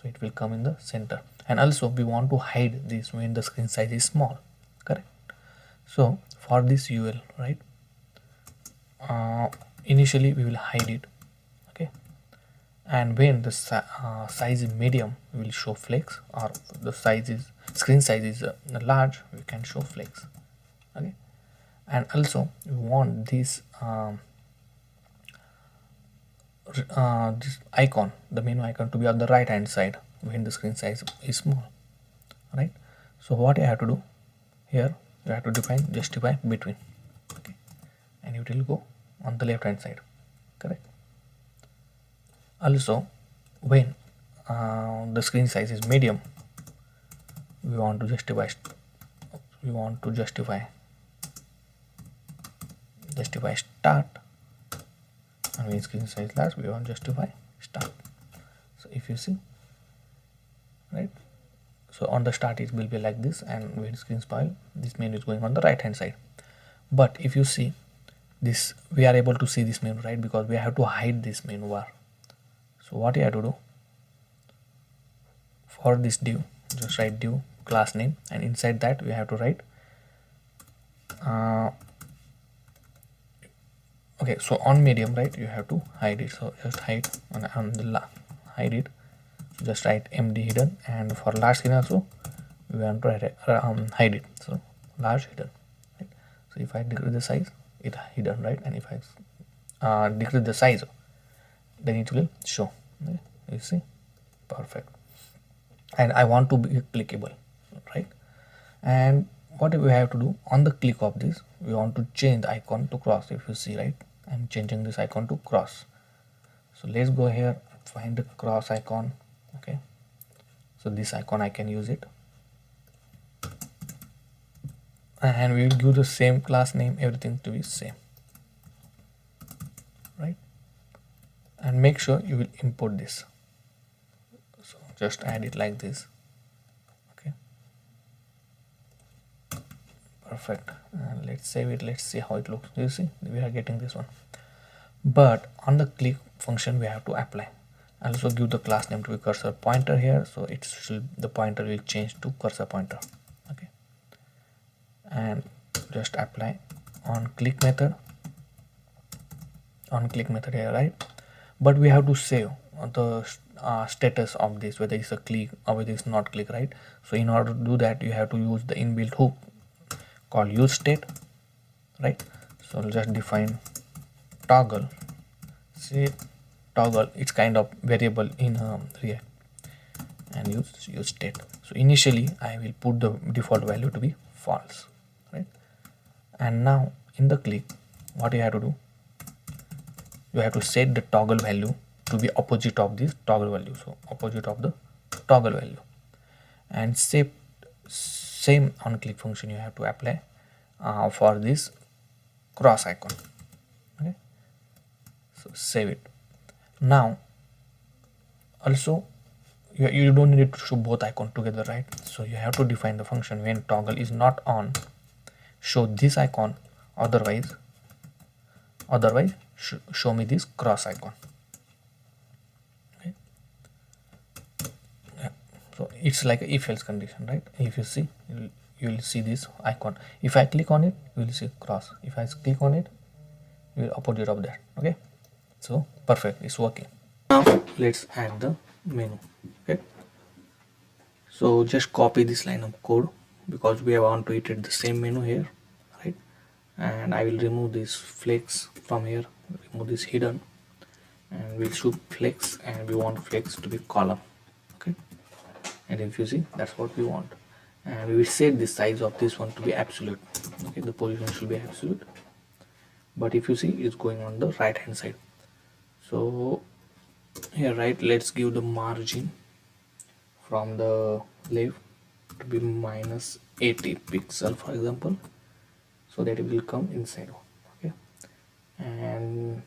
so it will come in the center. And also we want to hide this when the screen size is small, correct? So for this UL, right, initially we will hide it. Okay, and when the size is medium, we will show flex, or the size is screen size is large, we can show flex. Okay, and also we want this this icon, the menu icon, to be on the right hand side when the screen size is small, right? So what I have to do here, you have to define justify between. Okay, and it will go on the left hand side, correct? Also when the screen size is medium, we want to justify start, and when screen size large, we want justify start. So if you see, right, so on the start it will be like this, and when screen spoil, this menu is going on the right hand side. But if you see this, we are able to see this menu, right, because we have to hide this menu bar. So what you have to do, for this div, just write div class name, and inside that we have to write okay, so on medium, right, you have to hide it. So just hide on the hide it, so just write md hidden, and for large screen also we want to hide it, so large hidden, right? So if I decrease the size, it hidden, right? And if I decrease the size, then it will show. Okay? You see, perfect. And I want to be clickable, right? And what we have to do, on the click of this, we want to change the icon to cross. If you see, right, I'm changing this icon to cross. So let's go here, find the cross icon. Okay, so this icon I can use it, and we will give the same class name, everything to be same, right? And make sure you will import this. So just add it like this. Okay, perfect. And let's save it. Let's see how it looks. You see, we are getting this one. But on the click function, we have to apply. Also give the class name to be cursor pointer here. So it should, the pointer will change to cursor pointer. Okay, and just apply on click method. On click method here, right? But we have to save the status of this, whether it's a click or whether it's not click, right? So in order to do that, you have to use the inbuilt hook called use state, right? So I'll just define toggle. See, toggle, it's kind of variable in React, and use state. So initially I will put the default value to be false, right? And now in the click, what you have to do, you have to set the toggle value to be opposite of this toggle value. So opposite of the toggle value, and same on click function you have to apply for this cross icon. Okay, so save it. Now also you don't need to show both icon together, right? So you have to define the function when toggle is not on, show this icon, otherwise show me this cross icon. Okay, yeah. So it's like a if else condition, right? If you see, you will see this icon. If I click on it, you will see cross. If I click on it, you will opposite of that. Okay, so perfect, it's working. Now let's add the menu. Okay, so just copy this line of code because we want to iterate the same menu here, right? And I will remove this flex from here, remove this hidden, and we'll show flex, and we want flex to be column. Okay, and if you see, that's what we want, and we will set the size of this one to be absolute. Okay, the position should be absolute, but if you see, it's going on the right hand side. So here, right, let's give the margin from the left to be minus 80 pixel, for example, so that it will come inside. Okay, and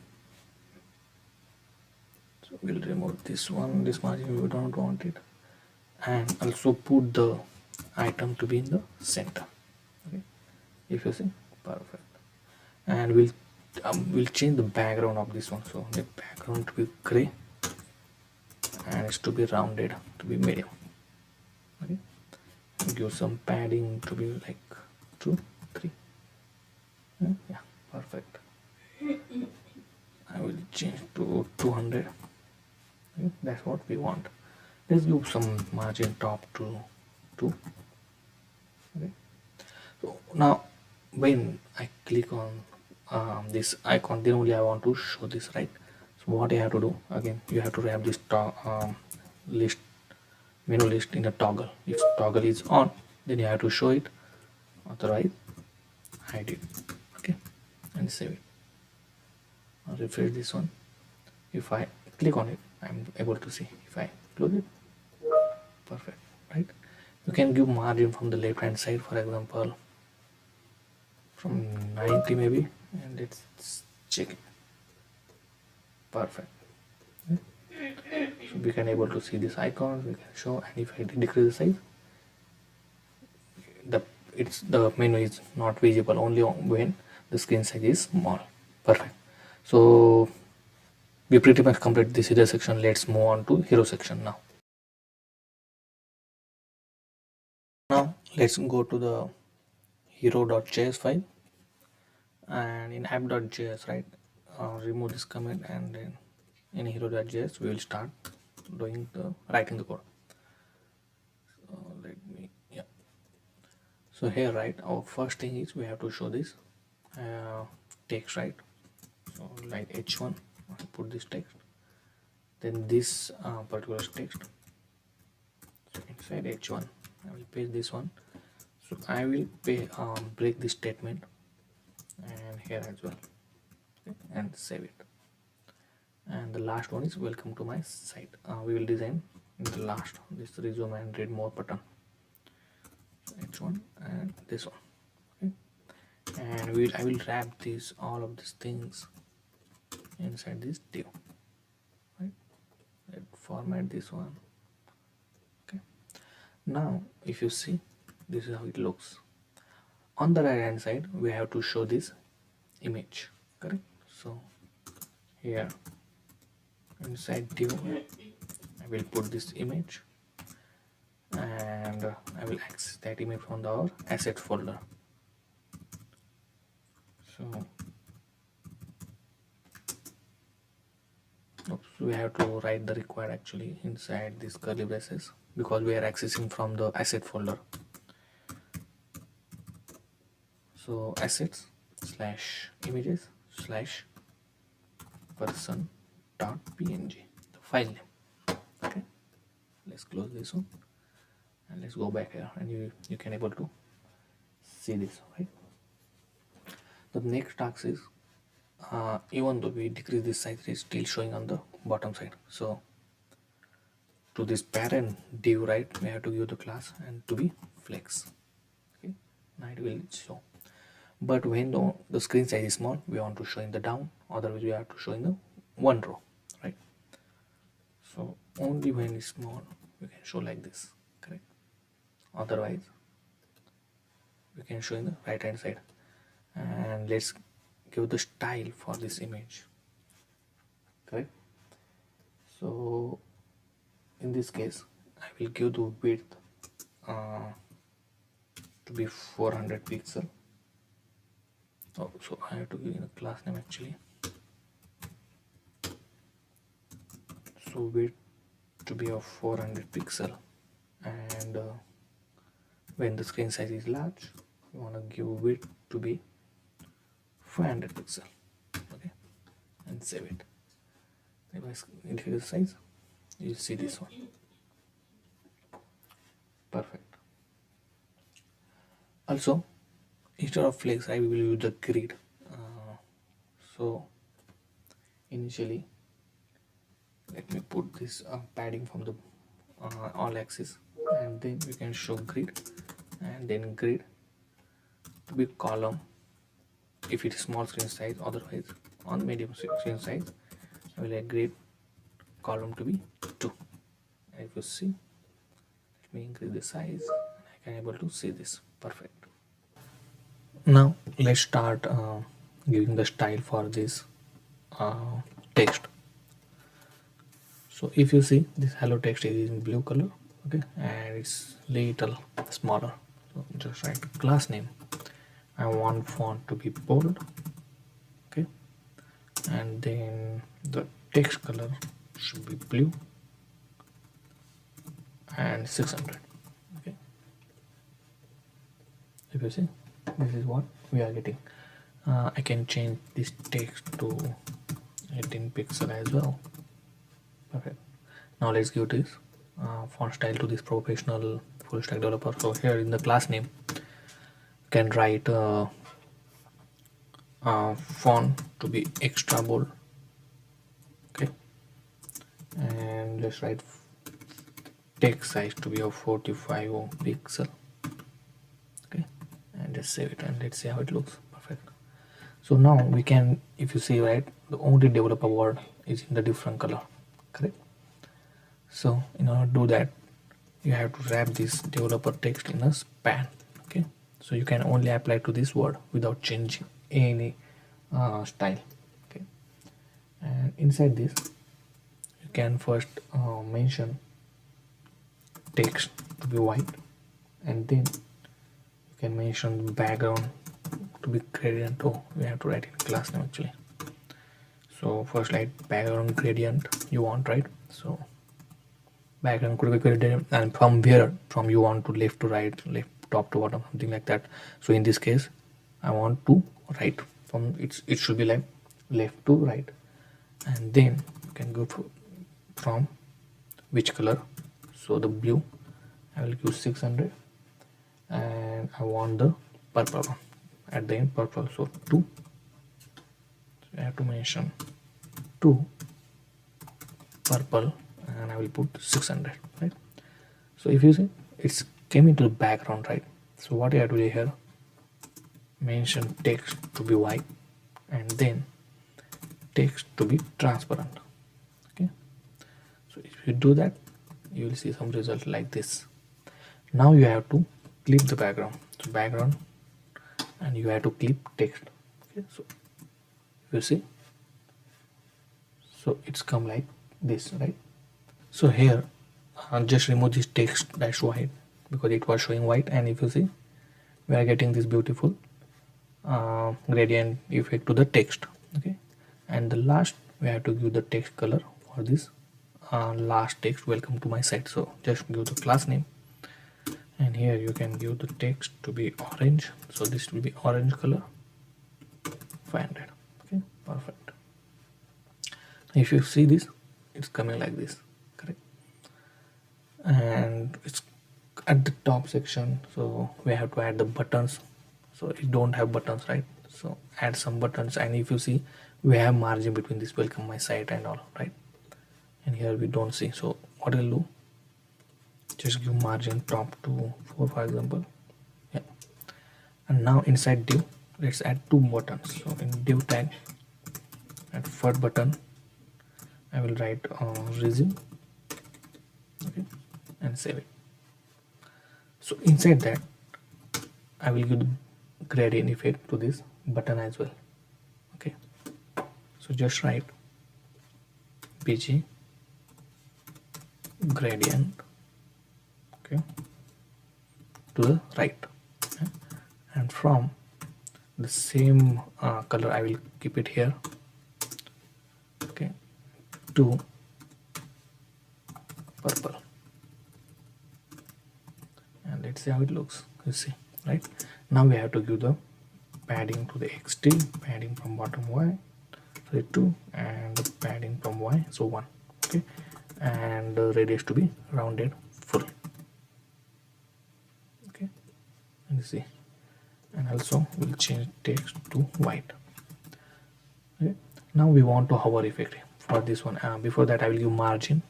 so we'll remove this one, this margin, we don't want it, and also put the item to be in the center. Okay, if you see, perfect. And we'll change the background of this one, so the background to be gray and it's to be rounded to be medium. Okay, give some padding to be like 2 3. Yeah, perfect. I will change to 200. Okay, that's what we want. Let's give some margin top to 2. Okay, so now when I click on this icon, then only I want to show this, right? So what you have to do, again, you have to wrap this list, menu list, in a toggle. If toggle is on, then you have to show it, otherwise hide it. Okay, and save it. I'll refresh this one. If I click on it, I'm able to see. If I close it, perfect, right? You can give margin from the left hand side, for example from 90 maybe, and let's check it. Perfect. So we can able to see this icon, we can show, and if I decrease the size, the menu is not visible, only when the screen size is small. Perfect. So we pretty much complete this hero section. Let's move on to hero section now. Now let's go to the hero.js file, and in app.js, right, remove this comment, and then in hero.js we will start doing the writing the code. So let me, yeah, so here, right, our first thing is we have to show this text, right? So like h1, I put this text, then this particular text, so inside h1 I will paste this one. So I will break this statement, and here as well. okay, and save it. And the last one is welcome to my site. We will design the last this resume and read more button, h1 and this one, okay. And I will wrap these all of these things inside this div, right. Format this one, okay. Now if you see, this is how it looks. On the right hand side we have to show this image, correct. So here inside div I will put this image, and I will access that image from our asset folder. So oops, we have to write the required actually inside these curly braces because we are accessing from the asset folder. So assets slash images slash person dot png, the file name, okay. Let's close this one and let's go back here, and you can able to see this, right. The next task is even though we decrease this size, it is still showing on the bottom side. So to this parent div, right, we have to give the class and to be flex, okay. Now it will show, but when the screen size is small, we want to show in the down, otherwise we have to show in the one row, right. So only when it's small we can show like this, correct. Otherwise we can show in the right hand side. And let's give the style for this image, correct. So in this case I will give the width to be 400 pixel. Oh, so I have to give in a class name actually. So width to be of 400 pixel, and when the screen size is large you want to give width to be 500 pixel, okay, and save it. If I increase the size, you see this one, perfect. Also instead of flex I will use the grid. So initially let me put this padding from the all axis, and then we can show grid, and then grid to be column if it is small screen size, otherwise on medium screen size I will like grid column to be 2. And if you see, let me increase the size and I can able to see this, perfect. Now let's start giving the style for this text. So if you see, this hello text is in blue color, okay, and it's little smaller. So just write class name. I want font to be bold, okay, and then the text color should be blue and 600, okay. If you see, this is what we are getting. I can change this text to 18 pixel as well, perfect. Now let's give this font style to this professional full stack developer. So here in the class name you can write font to be extra bold, okay, and let's write text size to be of 45 pixel, okay, and just save it and let's see how it looks, perfect. So now we can, if you see, right, the only developer word is in the different color, correct. So in order to do that you have to wrap this developer text in a span, okay. So you can only apply to this word without changing any style, okay. And inside this you can first mention text to be white, and then you can mention background to be gradient. Oh, we have to write in class name actually. So first like background gradient you want, right. So background could be gradient, and from where, from you want to left to right, left top to bottom, something like that. So in this case I want to right from it should be like left to right, and then you can go from which color. So the blue I will use 600, and I want the purple one at the end, purple, so 2. So I have to mention 2 purple, and I will put 600, right? So if you see, it's came into the background, right? So what you have to do here, mention text to be white and then text to be transparent. Okay, so if you do that, you will see some result like this. Now you have to clip the background, so background, and you have to clip text. Okay, so if you see, so it's come like this, right? So here just remove this text dash white because it was showing white, and if you see, we are getting this beautiful gradient effect to the text. Okay, and the last, we have to give the text color for this last text, welcome to my site. So just give the class name, and here you can give the text to be orange, so this will be orange color, 500. Okay, perfect. If you see this, it's coming like this, correct? And it's at the top section, so we have to add the buttons. So it don't have buttons, right? So add some buttons, and if you see, we have margin between this welcome my site and all, right? And here we don't see, so what I'll do, just give margin top to 4 for example. Yeah, and now inside div, let's add 2 buttons. So in div tag, at first button, I will write resume, okay, and save it. So inside that, I will give the gradient effect to this button as well. Okay, so just write bg gradient, okay, to the right, okay? And from the same color, I will keep it here, okay, to purple, and let's see how it looks. You see, right? Now we have to give the padding to the xt, padding from bottom y, so 2, and the padding from y, so 1, okay, and the radius to be rounded full, okay, and you see, and also we'll change text to white. Okay, now we want to hover effect for this one. Before that, I will give margin,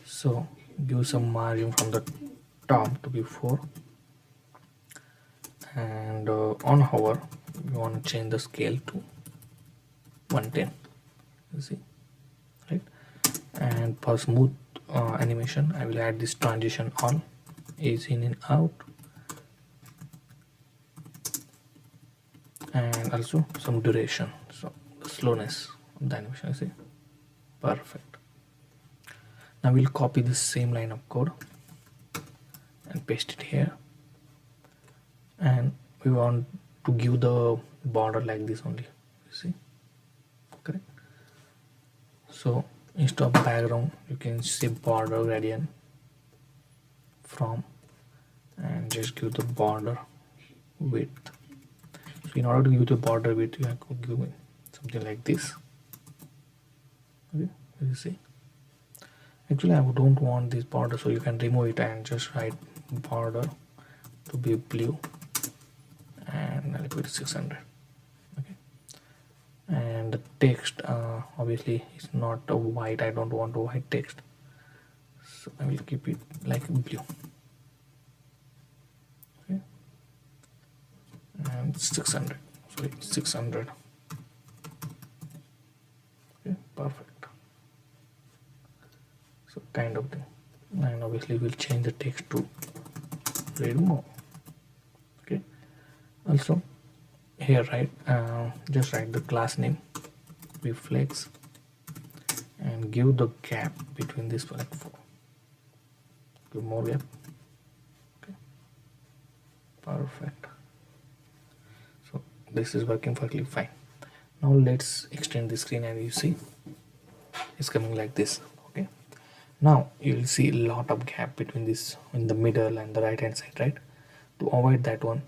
so give some margin from the top to be 4, and on hover we want to change the scale to 110, you see, right? And for smooth animation, I will add this transition on, is in and out, and also some duration, so the slowness of the animation, you see, perfect. Now we'll copy the same line of code and paste it here, and we want to give the border like this only, you see, correct? So instead of background, you can say border gradient from, and just give the border width. So in order to give the border width, you have to give it something like this, okay, you see. Actually, I don't want this border, so you can remove it and just write border to be blue, and I'll put 600, okay. And the text obviously is not a white, I don't want a white text, so I will keep it like blue, okay, and 600, sorry, 600, okay, perfect. So kind of thing, and obviously we'll change the text to read more, okay. Also here, right, just write the class name reflex, and give the gap between this, like 4, give more gap, okay, perfect. So this is working perfectly fine. Now let's extend the screen, and you see it's coming like this, okay. Now you will see a lot of gap between this in the middle and the right hand side, right? To avoid that one,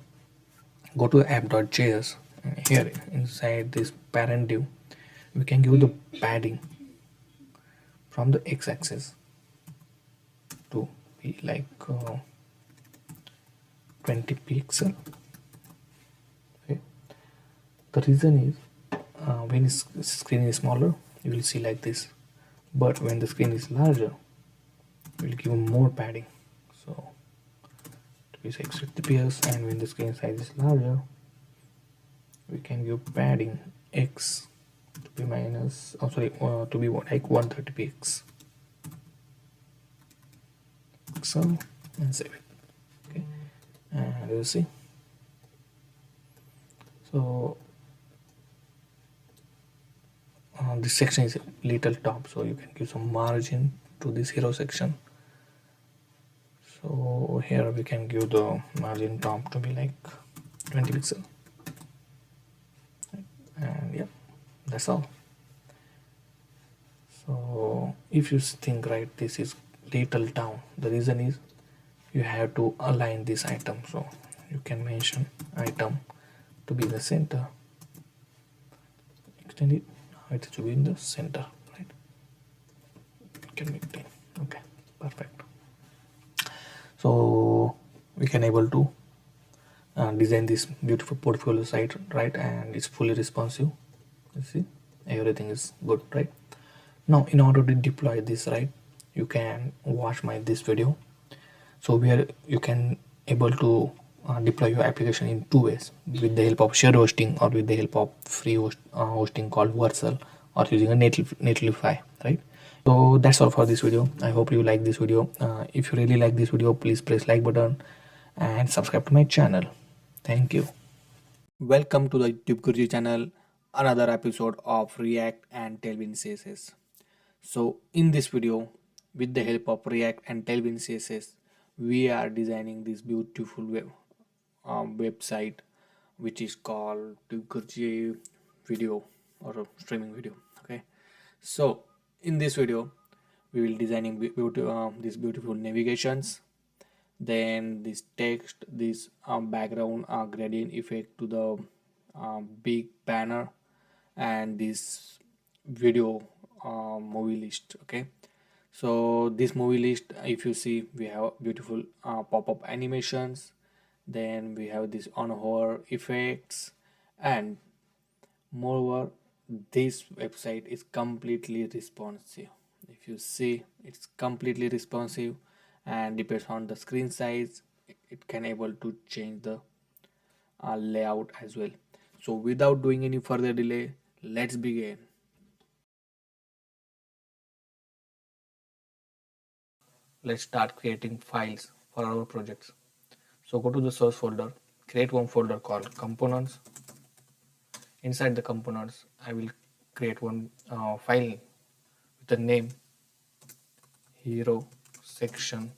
go to app.js, and here inside this parent div, we can give the padding from the x-axis to be like 20 pixel, okay. The reason is when the screen is smaller, you will see like this, but when the screen is larger, we'll give more padding. So to be 650 px, and when the screen size is larger, we can give padding x to be minus, oh sorry, to be like 130 px. So and save it. Okay, and you see. So this section is a little top, so you can give some margin to this hero section. So here we can give the margin top to be like 20 pixel, and yeah, that's all. So if you think, right, this is little down, the reason is you have to align this item. So you can mention item to be in the center, extend it, now it should be in the center, right? You can make 10. Okay, perfect. So we can able to design this beautiful portfolio site, right? And it's fully responsive. You see, everything is good, right? Now in order to deploy this, right, you can watch my this video. So where you can able to deploy your application in two ways: with the help of shared hosting, or with the help of free hosting called Vercel, or using a Netlify, right? So that's all for this video. I hope you like this video. If you really like this video, please press like button and subscribe to my channel. Thank you. Welcome to the YouTube Guruji channel, another episode of React and Tailwind CSS. So in this video, with the help of React and Tailwind CSS, we are designing this beautiful website, which is called Gurji video, or a streaming video. Okay, so in this video, we will designing these beautiful navigations, then this text, this background gradient effect to the big banner, and this video movie list. Okay, so this movie list, if you see, we have beautiful pop-up animations, then we have this on horror effects, and moreover, this website is completely responsive. If you see, it's completely responsive, and depends on the screen size, it can able to change the layout as well. So without doing any further delay, let's begin. Let's start creating files for our projects. So go to the source folder, create one folder called components. Inside the components, I will create one file with the name hero section.js,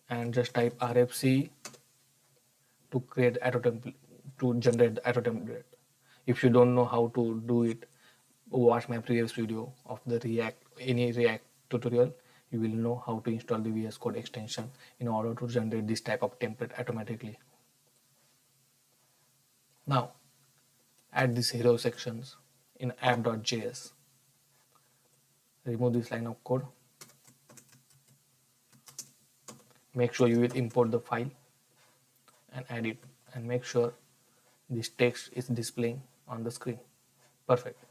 and just type rfc to create auto template, to generate the auto template. If you don't know how to do it, watch my previous video of the React tutorial. You will know how to install the VS Code extension in order to generate this type of template automatically. Now add these hero sections in app.js. Remove this line of code. Make sure you will import the file and add it, and make sure this text is displaying on the screen. Perfect.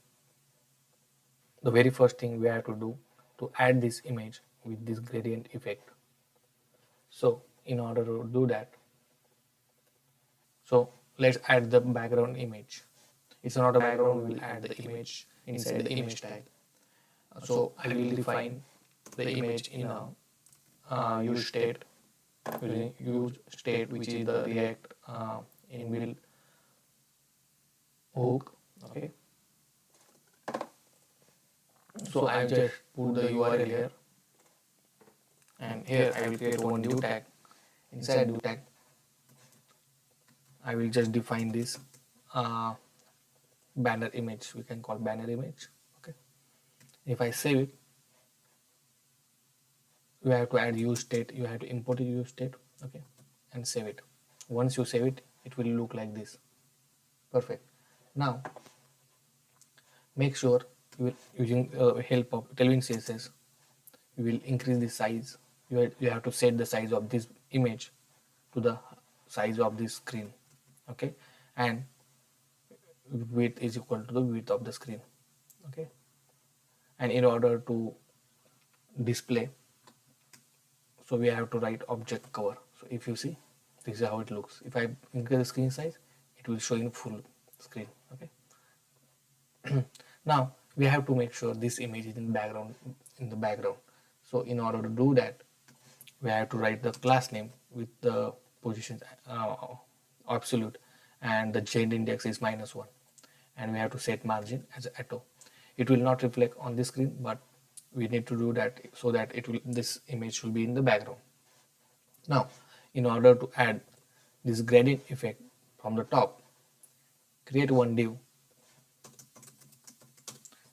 The very first thing we have to do to add this image with this gradient effect. So in order to do that, so let's add the background image. It's not a background, we will add the image inside the image tag. So I will define the image in a use state, using use state, which is the React inbuilt hook. Okay, so I just put the URL here, and here I will create one div tag. Inside div tag, I will just define this banner image, we can call banner image. Okay, if I save it, you have to add use state, you have to import a use state. Okay, and save it. Once you save it, it will look like this. Perfect. Now make sure you will, using help of Tailwind CSS, you will increase the size. You have to set the size of this image to the size of this screen. Okay, and width is equal to the width of the screen. Okay, and in order to display, so we have to write object cover. So if you see, this is how it looks. If I increase the screen size, it will show in full screen. Okay, now we have to make sure this image is in the background. So in order to do that, we have to write the class name with the position absolute, and the gen index is -1, and we have to set margin as auto. It will not reflect on the screen, but we need to do that so that this image will be in the background. Now, in order to add this gradient effect from the top, create one div,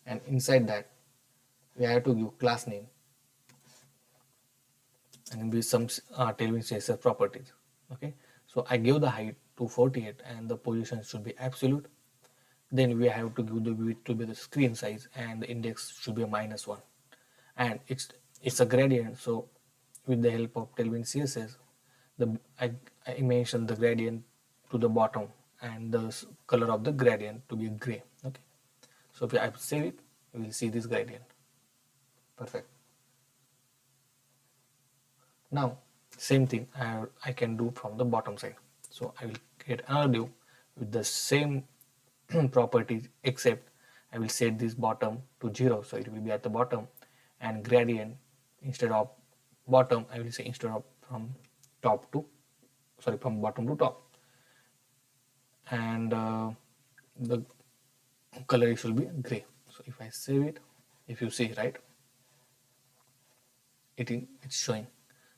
and inside that we have to give class name and with some tailwind CSS properties. Okay, so I give the height to 48 and the position should be absolute. Then we have to give the width to be the screen size and the index should be a -1, and it's a gradient. So with the help of tailwind CSS, I mentioned the gradient to the bottom and the color of the gradient to be gray. Okay, so if I save it, we will see this gradient. Perfect. Now same thing I can do from the bottom side. So I will create another div with the same properties, except I will set this bottom to 0, so it will be at the bottom, and gradient instead of bottom I will say instead of from bottom to top, and the color should be gray. So if I save it, if you see, right, it's showing.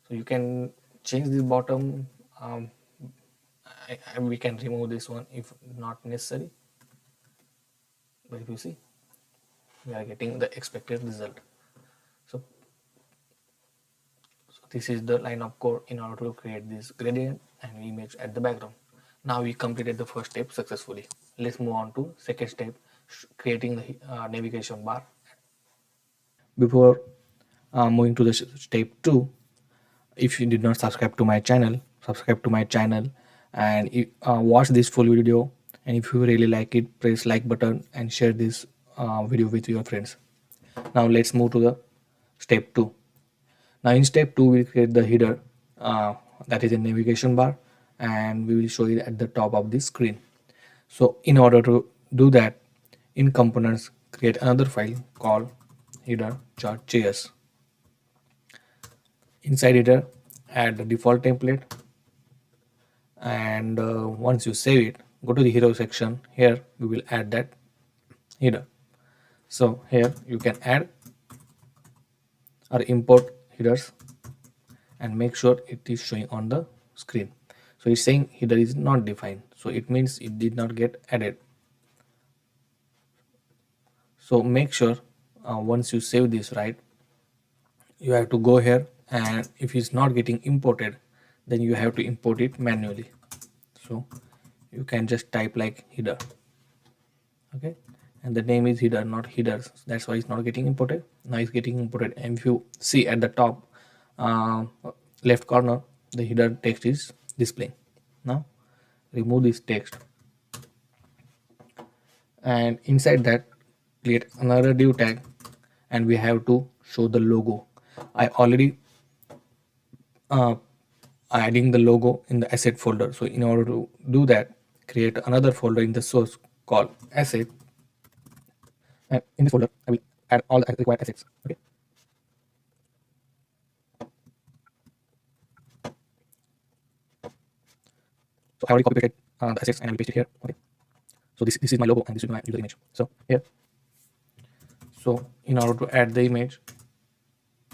So you can change the bottom. We can remove this one if not necessary, but if you see, we are getting the expected result. So, this is the line of code in order to create this gradient and image at the background. Now we completed the first step successfully. Let's move on to second step, creating the navigation bar. Before moving to the step 2, if you did not subscribe to my channel, subscribe to my channel, and watch this full video, and if you really like it, press like button and share this video with your friends. Now let's move to the step 2. Now in step 2 we'll create the header, that is a navigation bar, and we will show it at the top of the screen. So in order to do that, in components create another file called header.js. Inside header add the default template, and once you save it, go to the hero section. Here we will add that header. So here you can add or import headers and make sure it is showing on the screen. So it's saying header is not defined, so it means it did not get added. So make sure once you save this, right, you have to go here, and if it's not getting imported, then you have to import it manually. So you can just type like header. Okay, and the name is header, not headers. That's why it's not getting imported. Now it's getting imported, and if you see at the top uh, left corner, the header text is displaying. Now remove this text, and inside that create another div tag, and we have to show the logo. I already uh, adding the logo in the asset folder. So in order to do that, create another folder in the source called asset, and in this folder I will add all the required assets. Okay, so I already copy pasted the assets and I will paste it here. Okay, so this is my logo and this is my user image. So here, so in order to add the image,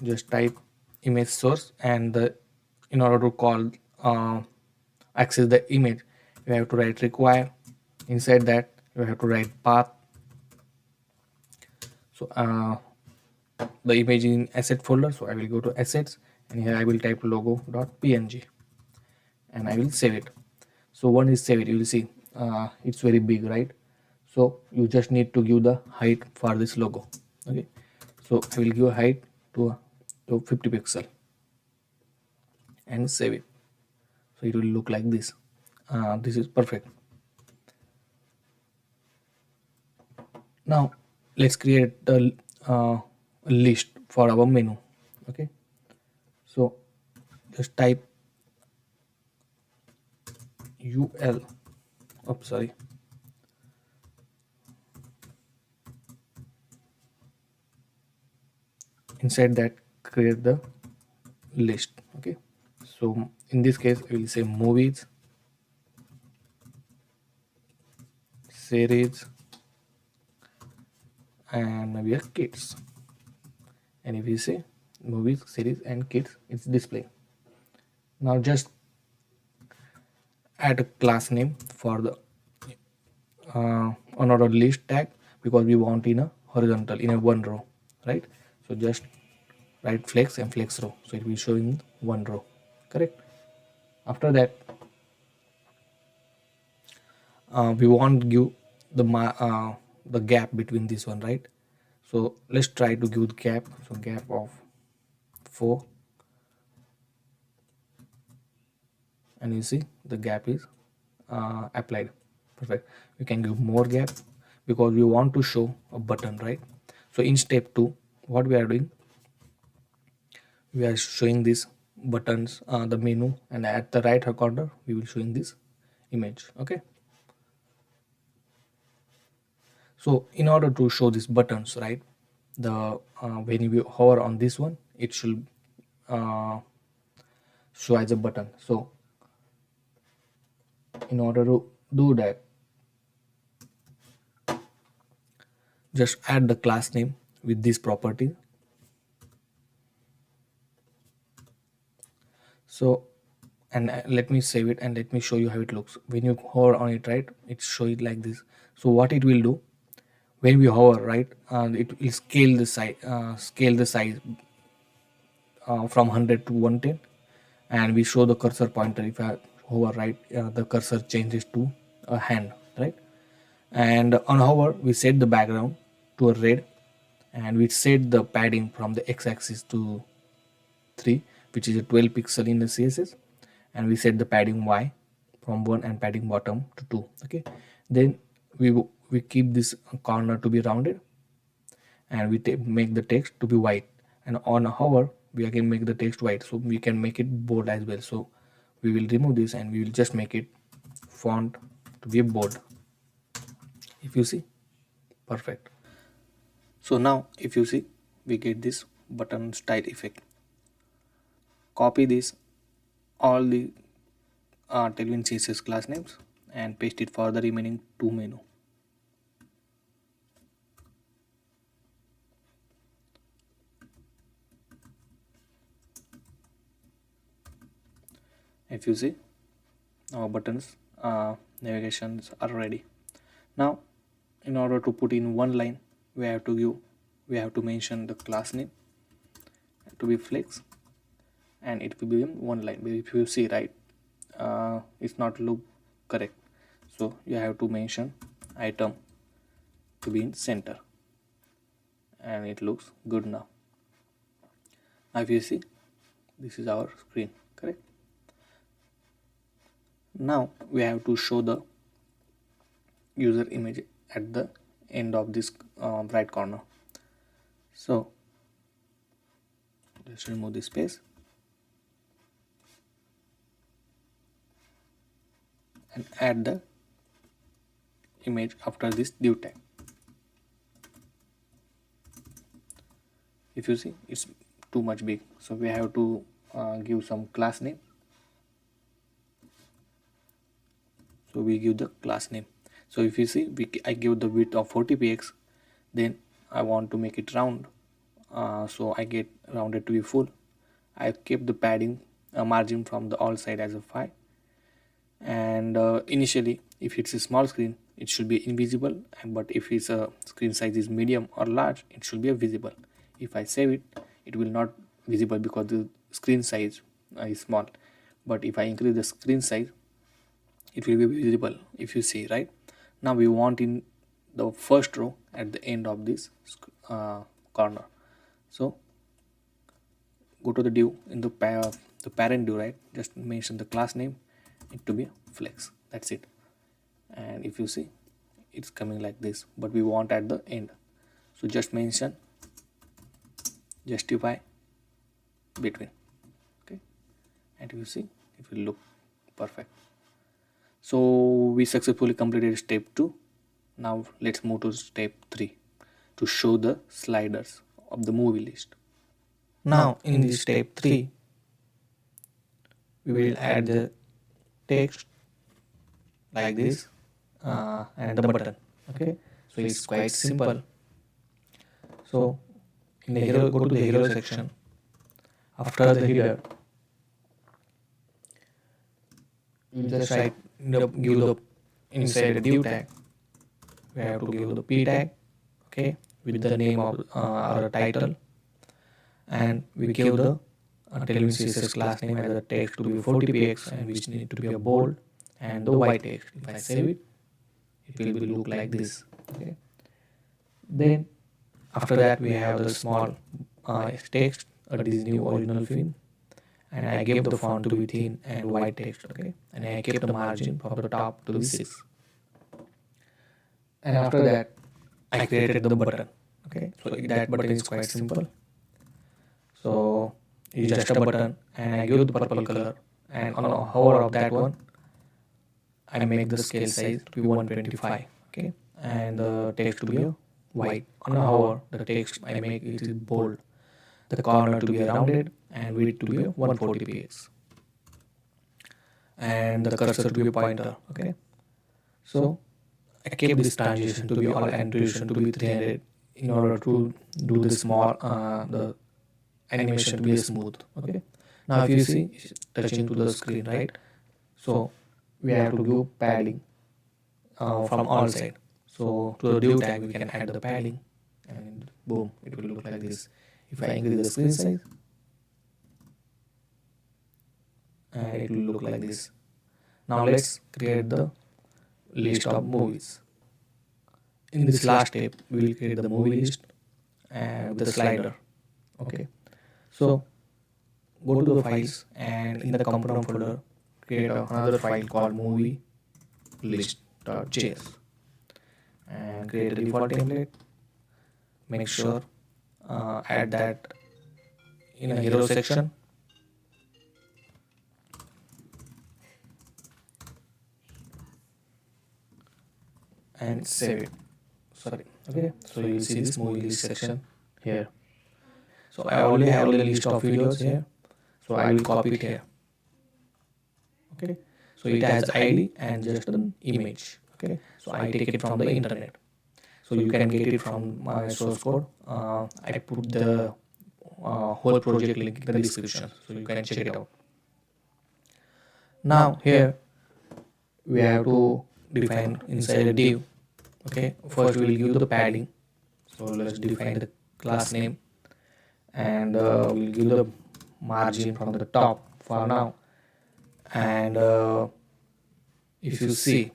just type image source, and in order to call access the image, you have to write require. Inside that you have to write path. So the image in asset folder, so I will go to assets, and here I will type logo.png, and I will save it. So once you save it, you will see it's very big, right? So you just need to give the height for this logo. Okay, so I will give a height to 50 pixel and save it. So it will look like this. This is perfect. Now let's create a list for our menu. Okay, so just type ul, oh sorry, inside that create the list. Okay, so in this case I will say movies, series, and maybe a kids. And if you say movies, series, and kids, it's display. Now just add a class name for the another list tag, because we want in a horizontal in a one row, right? So just write flex and flex row, so it will show in one row, correct? After that, we want give the gap between this one, right? So let's try to give the gap. So gap of 4, and you see the gap is applied. Perfect. We can give more gap because we want to show a button, right? So in step 2, what we are doing, we are showing these buttons, the menu, and at the right hand corner we will showing this image. Okay, so in order to show these buttons, right, the when you hover on this one, it should uh, show as a button. So in order to do that, just add the class name with this property. So and let me save it and let me show you how it looks. When you hover on it, right, it show it like this. So what it will do, when we hover, right, it will scale the size from 100 to 110, and we show the cursor pointer. If I hover, right, the cursor changes to a hand, right? And on hover we set the background to a red, and we set the padding from the x-axis to 3, which is a 12 pixel in the css, and we set the padding y from 1 and padding bottom to 2. Okay, then we keep this corner to be rounded, and we make the text to be white, and on a hover we again make the text white, so we can make it bold as well. So we will remove this and we will just make it font to be bold. If you see, perfect. So now if you see, we get this button style effect. Copy this all the Tailwind CSS class names and paste it for the remaining 2 menu. If you see, our buttons navigations are ready. Now in order to put in one line, we have to mention the class name to be flex, and it will be in one line. But if you see, right, it's not look correct, so you have to mention item to be in center, and it looks good now. Now if you see, this is our screen, correct? Now we have to show the user image at the end of this right corner. So let's remove this space and add the image after this div tag. If you see, it's too much big, so we have to give some class name. So we give the class name. So if you see, I give the width of 40 px, then I want to make it round, so I get rounded to be full. I keep the padding margin from the all side as a 5, and initially if it's a small screen it should be invisible, but if it's a screen size is medium or large, it should be a visible. If I save it, it will not visible because the screen size is small, but if I increase the screen size, it will be visible. If you see, right, now we want in the first row at the end of this corner. So go to the div in the parent div, right, just mention the class name, it to be flex. That's it. And if you see, it's coming like this, but we want at the end. So just mention justify between. Okay, and you see it will look perfect. So we successfully completed step 2. Now let's move to step 3 to show the sliders of the movie list. Now in this step 3 we will add the text like this, and the button. Okay, so it's quite simple. So in the hero, go to the hero section. After the header, you just write give the inside the div tag. We have to give the p tag, okay, with the name of our title, and we give the Tailwind CSS class name as the text to be 40px and which need to be a bold, and the white text. If I save it, it will be look like this. Okay. Then after that we have the small text, a Disney original film, and I gave the font to be thin and white text. Okay, and I kept the margin from the top to be 6. And after that I created the button. Okay, so that button is quite simple. So it's just a button, and I give the purple color, and on a hover of that one I make the scale size to be 125. Okay, and the text to be a white. On a hover the text I make it is bold, the corner to be rounded, and width to be a 140px, and the cursor to be a pointer. Okay, so I kept this transition to be all and duration to be 300 in order to do the small the animation to be smooth. Okay, now if you see it's touching to the screen, right? So we have to give padding from all side. So to the div tag we can add the padding, and boom, it will look like this. If I increase the screen size, and it will look like this. Now let's create the list of movies. In this last step we will create the movie list and the slider. Okay, so go to the files, and in the component folder create another file called movie list.js, and create a default template. Make sure add that in a hero section, and save it. Sorry. Okay, so you will see this movie list section here. So I already have a list of videos here, so I will copy it here. Okay, so it has id and just an image. Okay, so I take it from the internet, so you can get it from my source code. I put the whole project link in the description, so you can check it out. Now here we have to define inside a div. Okay, first we will give the padding, so let's define the class name, and we'll give the margin from the top for now. And if you see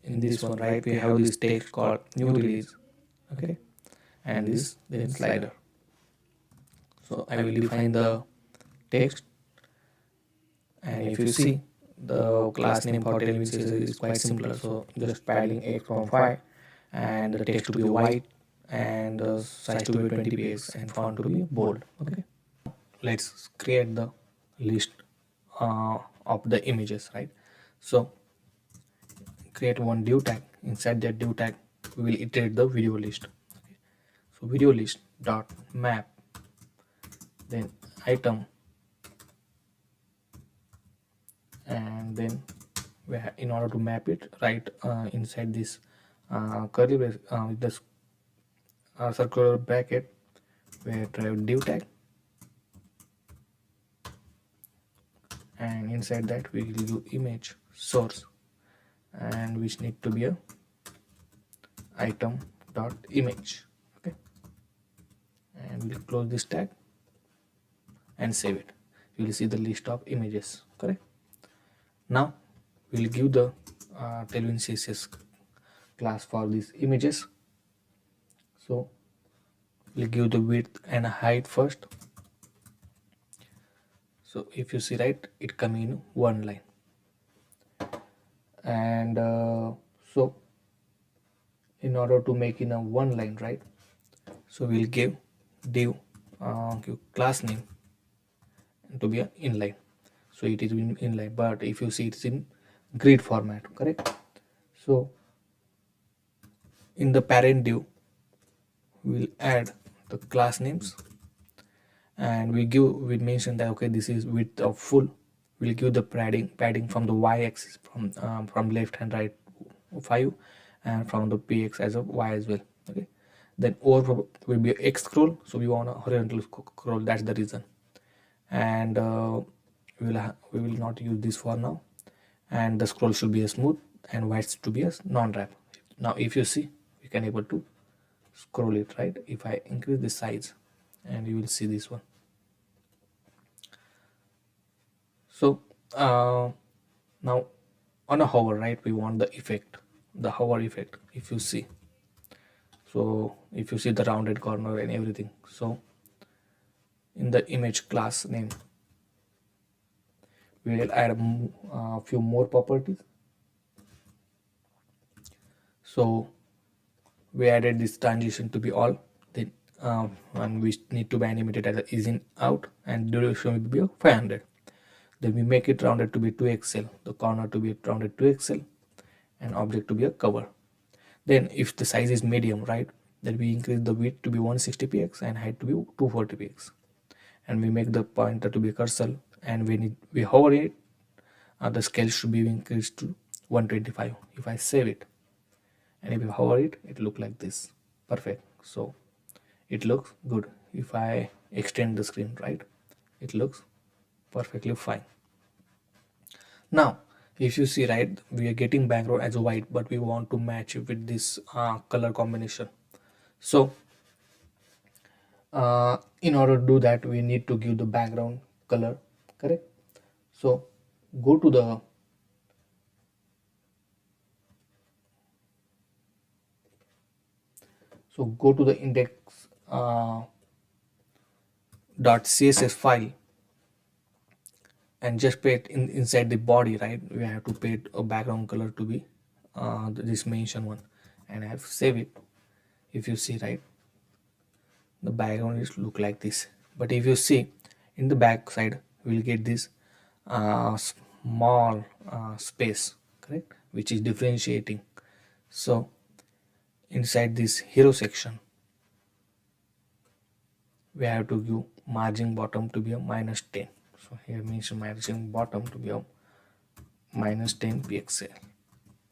in this one, right, we have this text called new release. Okay, and this then slider. So I will define the text, and if you see the class name for Tailwind CSS is quite simpler. So just padding 8.5, and the text to be white, and the size to be 20px, and font to be bold. Okay, let's create the list of the images, right? So create one div tag. Inside that div tag we will iterate the video list. Okay. So video list dot map, then item, and then in order to map it, right, inside this curly brace with this circular bracket, we have to have div tag, and inside that we will do image source, and which need to be a item dot image. Okay, and we'll close this tag and save it. You will see the list of images. Correct. Now we'll give the Tailwind CSS class for these images. So we'll give the width and height first. So if you see, right, it come in one line, and so in order to make in a one line, right? So we'll give div give class name to be a inline, so it is in inline, but if you see it's in grid format, correct? So in the parent div we'll add the class names, and we mention that okay, this is width of full. We'll give the padding from the y-axis, from left and right 5, and from the px as a y as well. Okay, then over will be a x scroll, so we want a horizontal scroll, that's the reason. And we will not use this for now, and the scroll should be a smooth and whites to be a non-wrap. Now if you see, we can able to scroll it, right? If I increase the size, and you will see this one. So now on a hover, right, we want the effect, the hover effect. If you see, so if you see the rounded corner and everything, so in the image class name we will add a few more properties. So we added this transition to be all, then and we need to be animated as a is in out, and duration will be 500. Then we make it rounded to be 2xl, the corner to be rounded 2xl, and object to be a cover. Then if the size is medium, right, then we increase the width to be 160 px and height to be 240 px, and we make the pointer to be cursor, and when we hover it, the scale should be increased to 125. If I save it, and if you hover it, it look like this. Perfect. So it looks good. If I extend the screen, right, it looks perfectly fine. Now if you see, right, we are getting background as a white, but we want to match it with this color combination. So in order to do that, we need to give the background color, correct? So go to the index .css file, and just put inside the body, right, we have to put a background color to be this mention one, and I have save it. If you see, right, the background is look like this, but if you see in the back side, we'll get this small space, correct, which is differentiating. So inside this hero section, we have to give margin bottom to be a -10. So here means margin bottom to be a -10 pixel.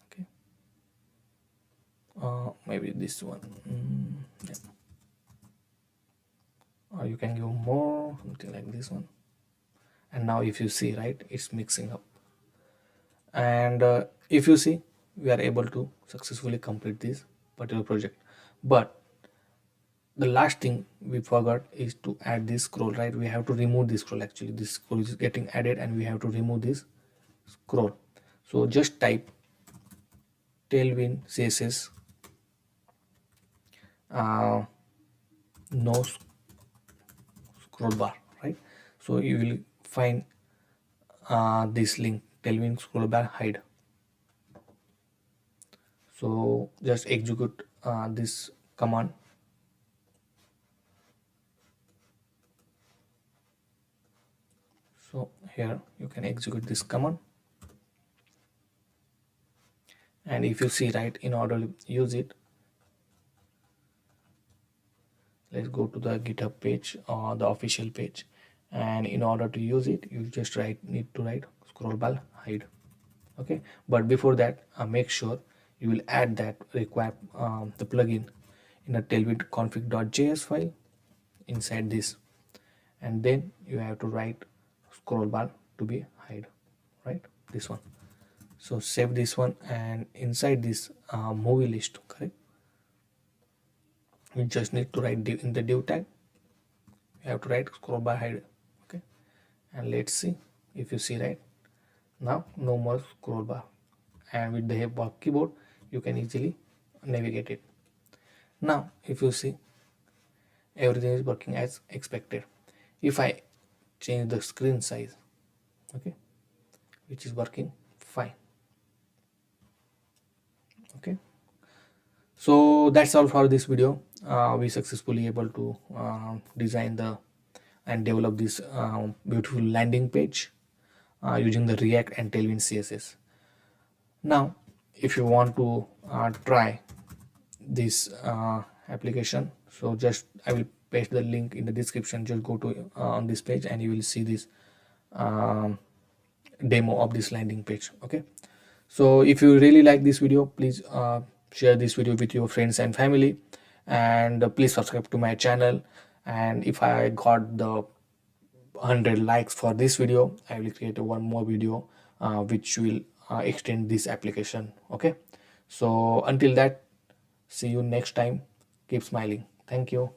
Okay, maybe this one. Yeah. Or you can give more, something like this one. And now if you see, right, it's mixing up. And if you see, we are able to successfully complete this particular project. But the last thing we forgot is to add this scroll, right? We have to remove this scroll. Actually, this scroll is getting added, and we have to remove this scroll. So just type tailwind css uh, no scroll bar, right? So you will find this link, tailwind scroll bar hide. So just execute this command. So here you can execute this command, and if you see, right, in order to use it, let's go to the GitHub page or the official page, and in order to use it, you just need to write scroll bar hide. Okay, but before that, make sure you will add that require the plugin in a tailwind config.js file inside this, and then you have to write scroll bar to be hide, right, this one. So save this one, and inside this movie list, correct, you just need to write in the div tag, you have to write scroll bar hide. Okay, and let's see. If you see, right, now no more scroll bar, and with the help of keyboard you can easily navigate it. Now if you see, everything is working as expected. If I change the screen size, okay, which is working fine. Okay, So that's all for this video. We successfully able to design the and develop this beautiful landing page using the React and Tailwind CSS. Now if you want to try this application, so just I will paste the link in the description. Just go to on this page and you will see this um, demo of this landing page. Okay, so if you really like this video, please share this video with your friends and family, and please subscribe to my channel. And if I got the 100 likes for this video, I will create one more video which will extend this application. Okay, so until that, see you next time. Keep smiling. Thank you.